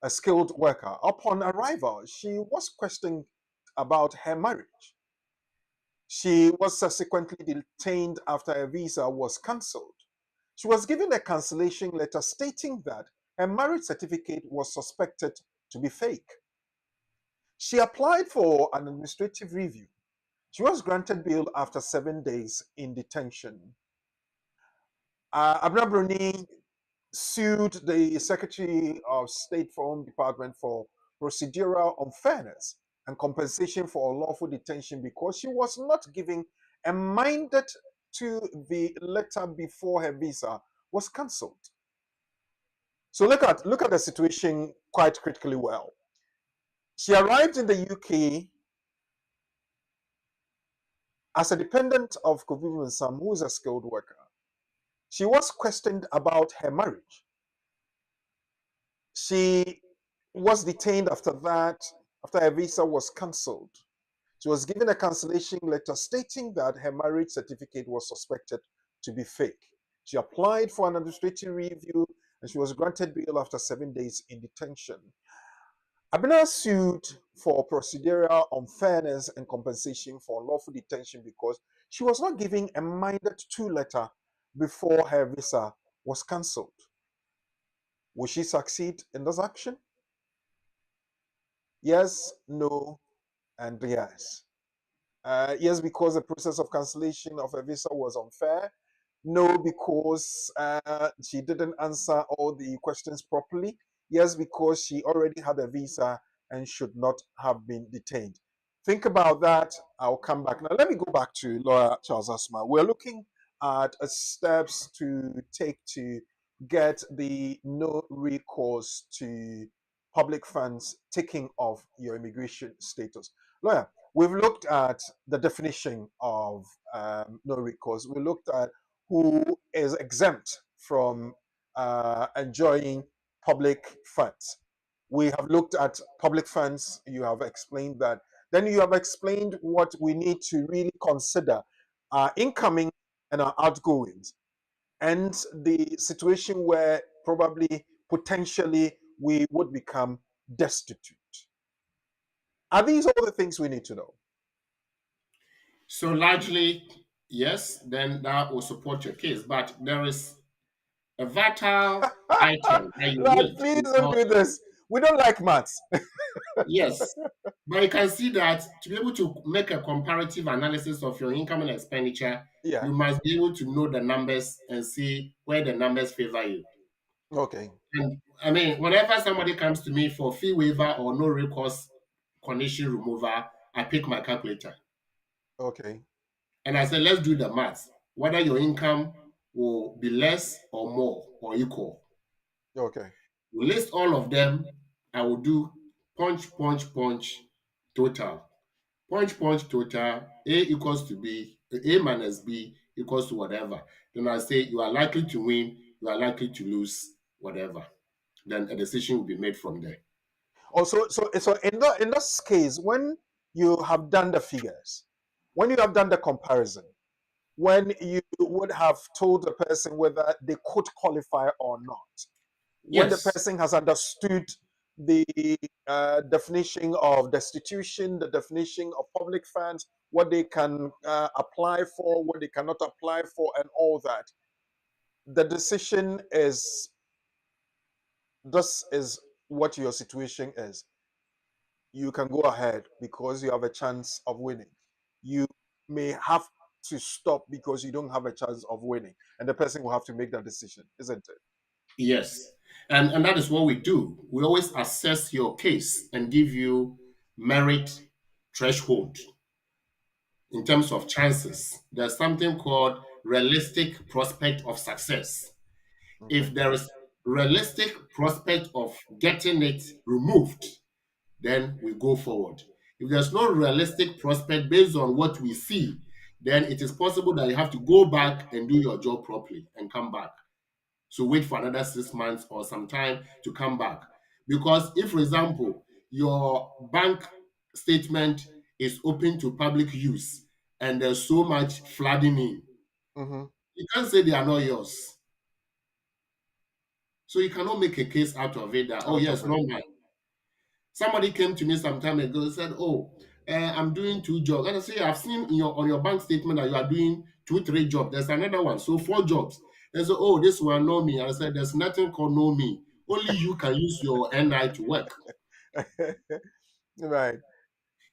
a skilled worker. Upon arrival, she was questioned about her marriage. She was subsequently detained after her visa was cancelled. She was given a cancellation letter stating that her marriage certificate was suspected to be fake. She applied for an administrative review. She was granted bail after 7 days in detention. Abna Bruni sued the Secretary of State for Home Department for procedural unfairness and compensation for unlawful detention because she was not given a minded to the letter before her visa was cancelled. So look at the situation quite critically well. She arrived in the UK as a dependent of Kofi Mensam, who is a skilled worker. She was questioned about her marriage. She was detained after that, after her visa was cancelled. She was given a cancellation letter stating that her marriage certificate was suspected to be fake. She applied for an administrative review and she was granted bail after 7 days in detention. Abina sued for procedural unfairness and compensation for unlawful detention because she was not given a minded to letter before her visa was cancelled. Will she succeed in this action? Yes, no, and yes. Yes, because the process of cancellation of a visa was unfair. No, because she didn't answer all the questions properly. Yes, because she already had a visa and should not have been detained. Think about that. I'll come back. Now, let me go back to lawyer Charles Asma. We're looking at steps to take to get the no recourse to public funds taking off your immigration status. Lawyer, we've looked at the definition of no recourse. We looked at who is exempt from enjoying public funds. We have looked at public funds. You have explained that. Then you have explained what we need to really consider our incoming and our outgoings, and the situation where probably potentially we would become destitute. Are these all the things we need to know?
So largely, yes, then that will support your case. But there is a vital item that you
Lord,
need
please don't
because
do this. We don't like maths.
yes, but you can see that to be able to make a comparative analysis of your income and expenditure,
Yeah.
you must be able to know the numbers and see where the numbers favor you.
Okay.
And I mean, whenever somebody comes to me for fee waiver or no recourse condition removal, I pick my calculator
Okay.
and I say, let's do the maths. Whether your income will be less or more or equal.
Okay.
We list all of them. I will do punch, punch, punch, total. Punch, punch, total. A equals to B. A minus B equals to whatever. Then I say you are likely to win, you are likely to lose, whatever. Then a decision will be made from there.
Also, so in this case, when you have done the figures, when you have done the comparison, when you would have told the person whether they could qualify or not, when the
Yes,
person has understood the definition of destitution, the definition of public funds, what they can apply for, what they cannot apply for, and all that, the decision is this is what your situation is. You can go ahead because you have a chance of winning. You may have to stop because you don't have a chance of winning, and the person will have to make that decision, isn't it?
yes. And that is what we do. We always assess your case and give you merit threshold in terms of chances. There's something called realistic prospect of success.
Okay.
If there is realistic prospect of getting it removed, then we go forward. If there's no realistic prospect based on what we see, then it is possible that you have to go back and do your job properly and come back. So wait for another 6 months or some time to come back. Because if, for example, your bank statement is open to public use and there's so much flooding in,
Mm-hmm.
you can't say they are not yours. So you cannot make a case out of it that, oh,
Out of
yes,
it.
not mine. Somebody came to me some time ago and said, oh, I'm doing 2 jobs. And I say, I've seen in on your bank statement that you are doing 2, 3 jobs. There's another one. So 4 jobs. They say, oh, this one know me. I said, there's nothing called know me. Only you can use your NI to work.
Right.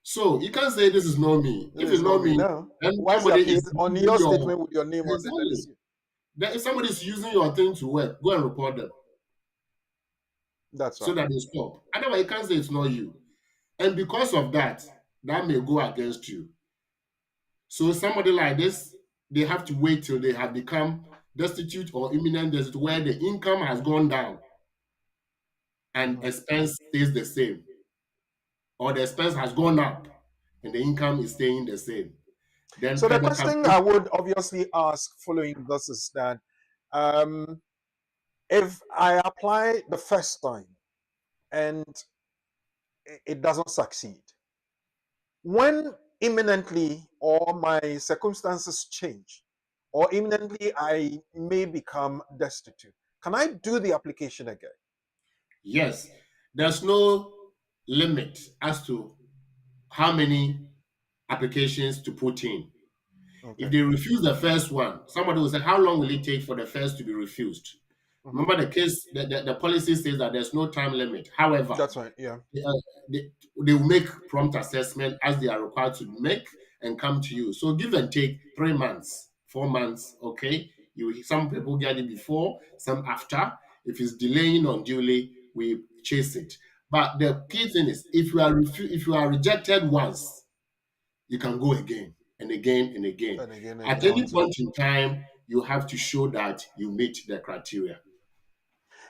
So you can't say this is not me.
This
If
is
it's
not
not
me
me,
now.
then
Once you
somebody
appear
is
on
using
your
your
statement with your name on it, then
exactly.
it's you.
Then if somebody is using your thing to work, go and report them
That's
so
right.
that they stop. Otherwise, you can't say it's not you. And because of that, that may go against you. So somebody like this, they have to wait till they have become destitute or imminent destitute, where the income has gone down and
Mhm.
expense stays the same, or the expense has gone up and the income is staying the same. Then
So
per
the
the
question I
calculation,
would obviously ask following this is that um, if I apply the first time and it doesn't succeed, when imminently or my circumstances change, or imminently I may become destitute, can I do the application again?
yes, there's no limit as to how many applications to put in. If
Okay.
they refuse the first one, somebody will say, how long will it take for the first to be refused?
Hmm.
Remember the case, the policy says that there's no time limit. However,
That's right. Yeah.
uh, they will make prompt assessment as they are required to make and come to you. So give and take 3 months, 4 months, okay? You some people get it before, some after. If it's delaying unduly, we chase it. But the key thing is if you are rejected once, you can go again and again and again.
And again and
At
again
any
until.
point in time, you have to show that you meet the criteria.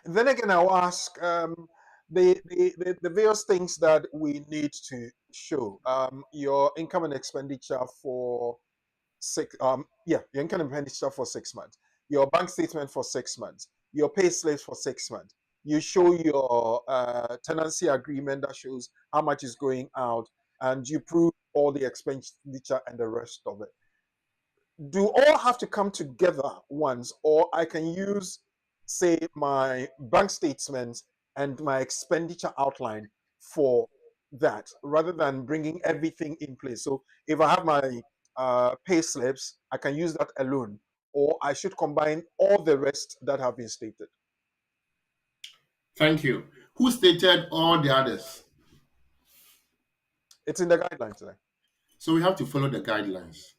Then again, I'll ask the various things that we need to show. Your income and expenditure for your income and expenditure for 6 months, your bank statement for 6 months, your pay slips for 6 months. You show your tenancy agreement that shows how much is going out, and you prove all the expenditure and the rest of it. Do all have to come together once, or I can use, say, my bank statements and my expenditure outline for that rather than bringing everything in place? So if I have my pay slips, I can use that alone, or I should combine all the rest that have been stated.
Thank you. Who stated all the others?
It's in the guidelines today.
So we have to follow the guidelines.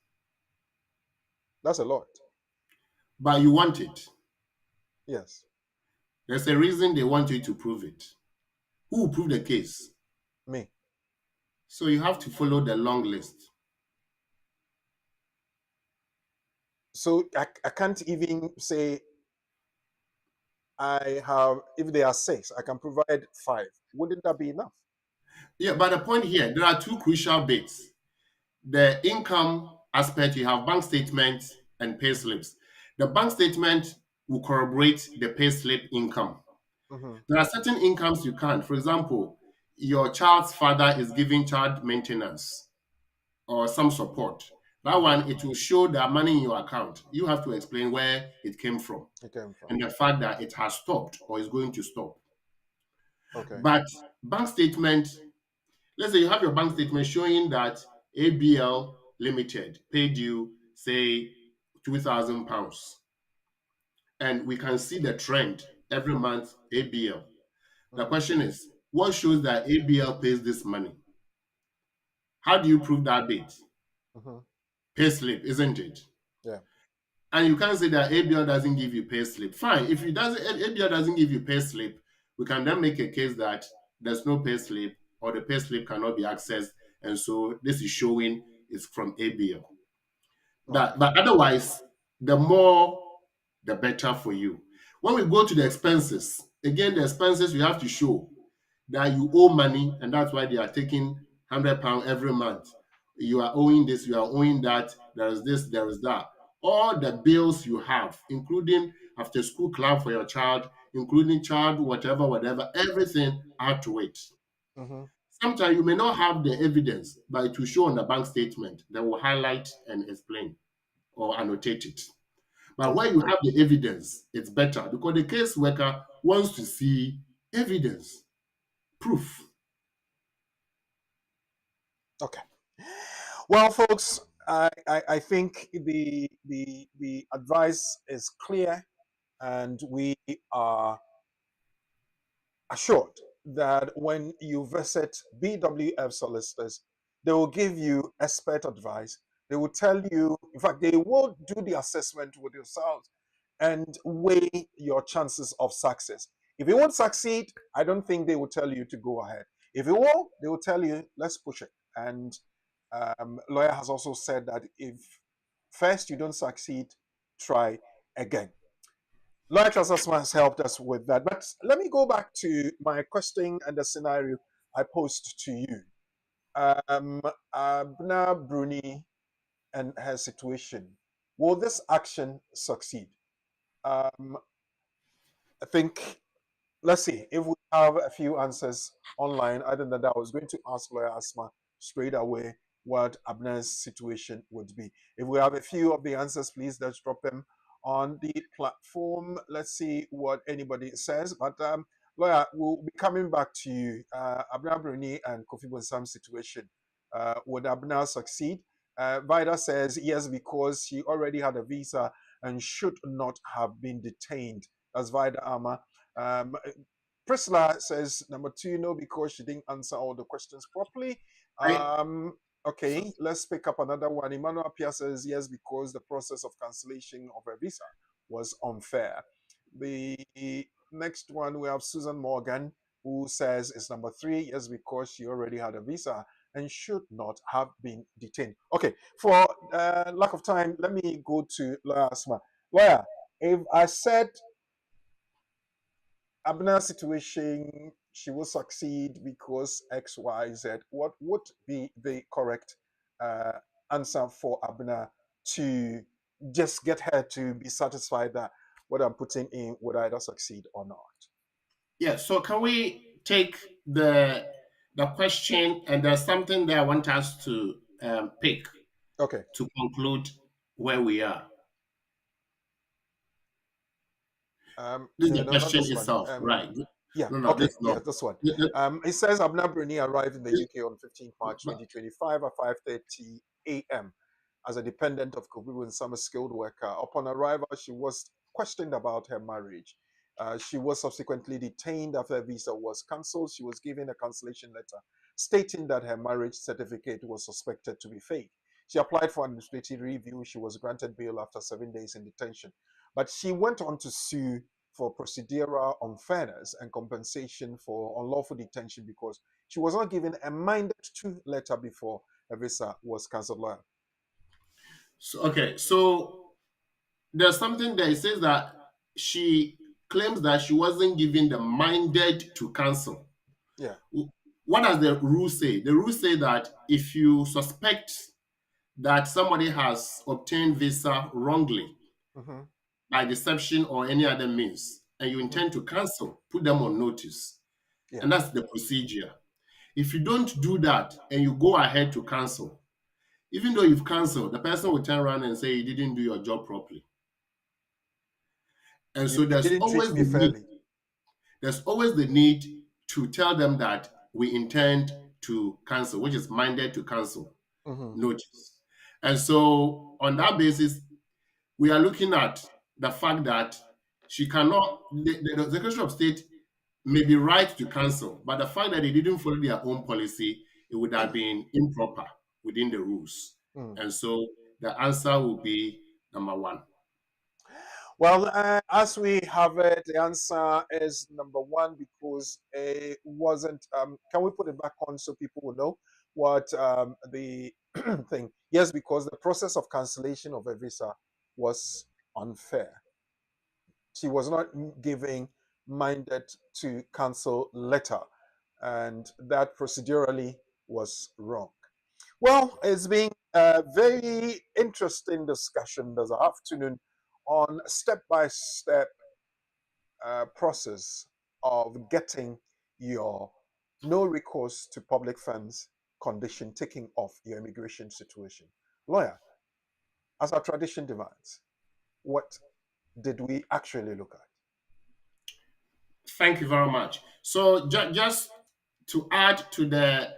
That's a lot.
But you want it.
Yes.
There's a reason they want you to prove it. Who will prove the case?
Me.
So you have to follow the long list.
So I can't even say I have, if there are 6, I can provide 5. Wouldn't that be enough?
Yeah, but the point here, there are 2 crucial bits. The income aspect, you have bank statements and pay slips. The bank statement will corroborate the pay slip income.
Mm-hmm.
There are certain incomes you can't. For example, your child's father is giving child maintenance or some support. That one, it will show that money in your account. You have to explain where it came from
It came from.
and the fact that it has stopped or is going to stop.
Okay.
But bank statement, let's say you have your bank statement showing that ABL Limited paid you, say, £2,000. And we can see the trend every month, ABL. The
Mm-hmm.
question is, what shows that ABL pays this money? How do you prove that bit?
Mm-hmm.
Pay slip, isn't it?
Yeah.
And you can't say that ABL doesn't give you pay slip. Fine, if ABL doesn't give you pay slip, we can then make a case that there's no pay slip or the pay slip cannot be accessed, and so this is showing it's from ABL.
Okay.
But otherwise, the more the better for you. When we go to the expenses, again, the expenses you have to show that you owe money, and that's why they are taking £100 every month. You are owing this, you are owing that, there is this, there is that. All the bills you have, including after school club for your child, including child, whatever, everything had to wait.
Mm-hmm.
Sometimes you may not have the evidence, but it will show on the bank statement that will highlight and explain or annotate it. But
Okay.
when you have the evidence, it's better because the caseworker wants to see evidence, proof.
Okay. Well, folks, I think the advice is clear, and we are assured that when you visit BWF solicitors, they will give you expert advice. They will tell you, in fact, they will do the assessment with yourselves and weigh your chances of success. If you won't succeed, I don't think they will tell you to go ahead. If you will, they will tell you, let's push it. And lawyer has also said that if first you don't succeed, try again. Lawyer Trusasma has helped us with that. But let me go back to my question and the scenario I posed to you. Abna Bruni and her situation. Will this action succeed? I think, let's see, if we have a few answers online, other than that, I was going to ask Lawyer Asma straight away what Abner's situation would be. If we have a few of the answers, please let's drop them on the platform. Let's see what anybody says. But Lawyer, we'll be coming back to you. Abner Bruni and Kofi Bonsam's situation. Would Abner succeed? Vida says yes, because she already had a visa and should not have been detained. That's Vida Ama. Priscilla says number 2, no, because she didn't answer all the questions properly. Okay, let's pick up another one. Emmanuel Pia says yes, because the process of cancellation of her visa was unfair. The next one, we have Susan Morgan, who says it's number 3, yes, because she already had a visa and should not have been detained. Okay, for lack of time, let me go to Lawyer Asma. Lawyer, if I said Abner's situation, she will succeed because X, Y, Z, what would be the correct answer for Abner to just get her to be satisfied that what I'm putting in would either succeed or not?
Yeah, so can we take the question, and there's something that I want us to pick
Okay.
to conclude where we are. This is the
No, not
question
this one.
itself, right?
Yeah,
No,
okay,
this
yeah,
no.
this one. It says Abner Bruni arrived in the UK on 15th March
But
2025 at 5:30 a.m. as a dependent of Kubu and summer skilled worker. Upon arrival, she was questioned about her marriage. She was subsequently detained after her visa was cancelled. She was given a cancellation letter stating that her marriage certificate was suspected to be fake. She applied for administrative review. She was granted bail after 7 days in detention. But she went on to sue for procedural unfairness and compensation for unlawful detention because she was not given a minded to letter before her visa was cancelled.
So, okay, so there's something that it says that she claims that she wasn't given the minded to cancel.
Yeah.
What does the rule say? The rule say that if you suspect that somebody has obtained visa wrongly
Mm-hmm.
by deception or any other means, and you
Mm-hmm.
intend to cancel, put them on notice.
Yeah.
And that's the procedure. If you don't do that and you go ahead to cancel, even though you've canceled, the person will turn around and say you didn't do your job properly. And so
You didn't treat me fairly.
there's always the need to tell them that we intend to cancel, which is minded to cancel
Mm-hmm.
notice. And so on that basis, we are looking at the fact that she cannot, the Secretary of State may be right to cancel, but the fact that they didn't follow their own policy, it would have been improper within the rules.
Mm.
And so the answer will be number one.
Well, as we have it, the answer is number one because it wasn't. Can we put it back on so people will know what the thing? Yes, because the process of cancellation of a visa was unfair. She was not giving minded to cancel letter, and that procedurally was wrong. Well, it's been a very interesting discussion this afternoon on step-by-step process of getting your no recourse to public funds condition taking off your immigration situation. Lawyer, as our tradition demands, what did we actually look at?
Thank you very much. So just to add to the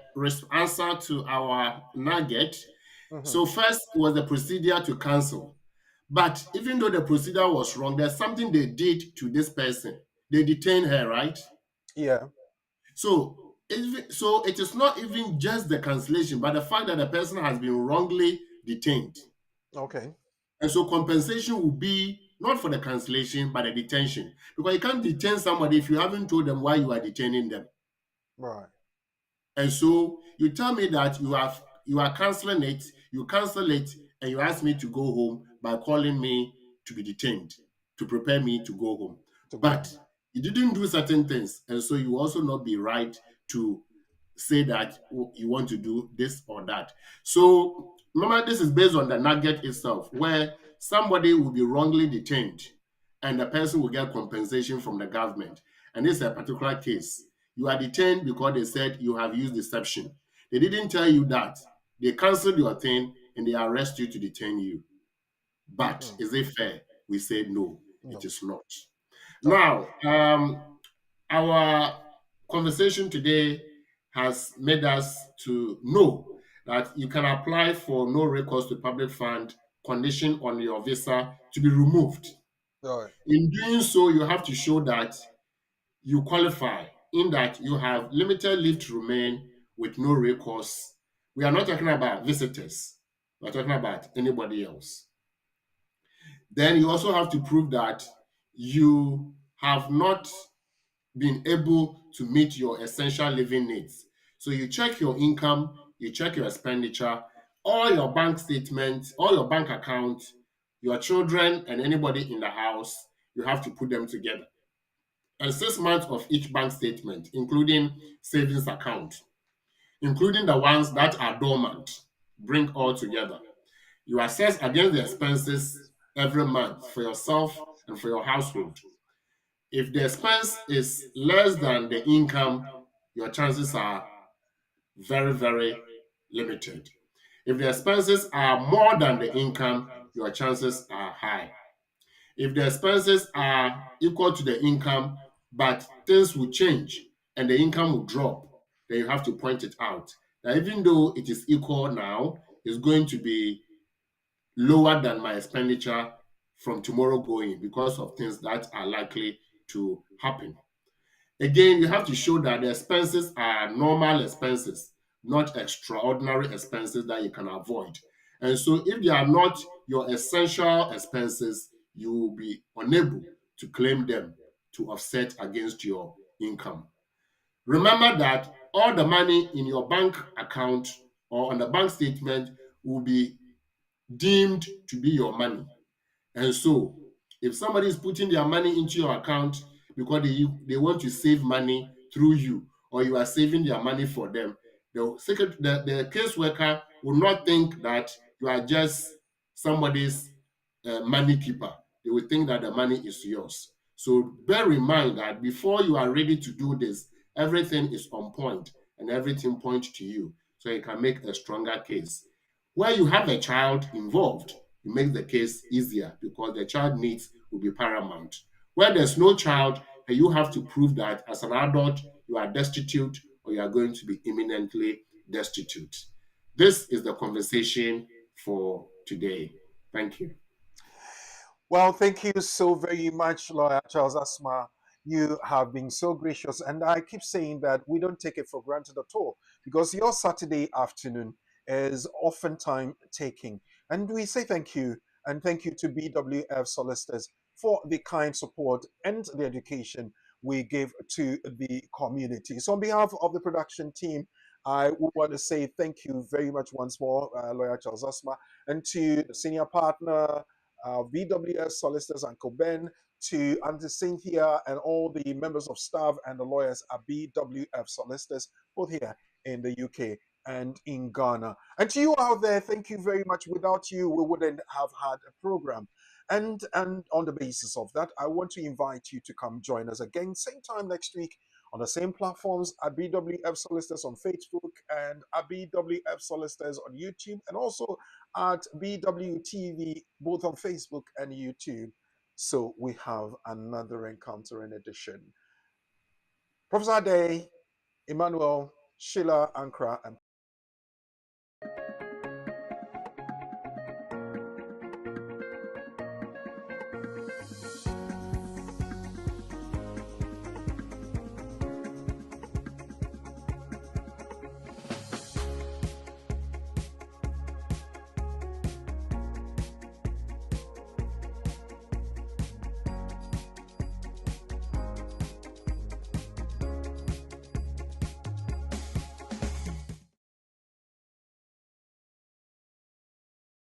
answer to our nugget,
Mm-hmm.
so first was the procedure to cancel. But even though the procedure was wrong, there's something they did to this person. They detained her, right?
Yeah.
So it is not even just the cancellation, but the fact that the person has been wrongly detained.
Okay.
And so compensation will be not for the cancellation, but the detention. Because you can't detain somebody if you haven't told them why you are detaining them.
Right.
And so you tell me that you are canceling it, you cancel it, and you ask me to go home by calling me to be detained, to prepare me to go home.
To go
But
home.
you didn't do certain things, and so you also not be right to say that you want to do this or that. So remember, this is based on the nugget itself, where somebody will be wrongly detained and the person will get compensation from the government. And this is a particular case. You are detained because they said you have used deception. They didn't tell you that. They canceled your thing and they arrest you to detain you. But
Mm.
is it fair? We say no, it
No.
is not.
Okay.
Now, our conversation today has made us to know that you can apply for no recourse to public fund condition on your visa to be removed.
All right.
In doing so, you have to show that you qualify, in that you have limited leave to remain with no recourse. We are not talking about visitors. We're talking about anybody else. Then you also have to prove that you have not been able to meet your essential living needs. So you check your income, you check your expenditure, all your bank statements, all your bank accounts, your children and anybody in the house, you have to put them together. And 6 months of each bank statement, including savings account, including the ones that are dormant, bring all together. You assess against the expenses every month for yourself and for your household. If the expense is less than the income, your chances are very, very limited. If the expenses are more than the income, your chances are high. If the expenses are equal to the income, but things will change and the income will drop, then you have to point it out. That even though it is equal now, it's going to be lower than my expenditure from tomorrow going because of things that are likely to happen. Again, you have to show that the expenses are normal expenses, not extraordinary expenses that you can avoid. And so, if they are not your essential expenses, you will be unable to claim them to offset against your income. Remember that all the money in your bank account or on the bank statement will be deemed to be your money. And so, if somebody is putting their money into your account because they want to save money through you, or you are saving their money for them, the caseworker will not think that you are just somebody's money keeper. They will think that the money is yours. So bear in mind that before you are ready to do this, everything is on point and everything points to you, so you can make a stronger case. Where you have a child involved, it makes the case easier because the child needs will be paramount. Where there's no child, and you have to prove that as an adult you are destitute or you are going to be imminently destitute. This is the conversation for today. Thank you.
Well, thank you so very much, Lawyer Charles Asma. You have been so gracious. And I keep saying that we don't take it for granted at all because your Saturday afternoon is often time taking. And we say thank you. And thank you to BWF Solicitors for the kind support and the education we give to the community. So, on behalf of the production team, I would want to say thank you very much once more, Lawyer Charles Asma, and to the senior partner, VWS solicitors, Uncle Ben, to Auntie Cynthia, and all the members of staff and the lawyers at BWF solicitors, both here in the UK and in Ghana. And to you out there, thank you very much. Without you, we wouldn't have had a program. And on the basis of that, I want to invite you to come join us again, same time next week on the same platforms at BWF Solicitors on Facebook and at BWF Solicitors on YouTube, and also at BWTV, both on Facebook and YouTube. So we have another encountering edition. Professor Day, Emmanuel, Sheila, Ankara, and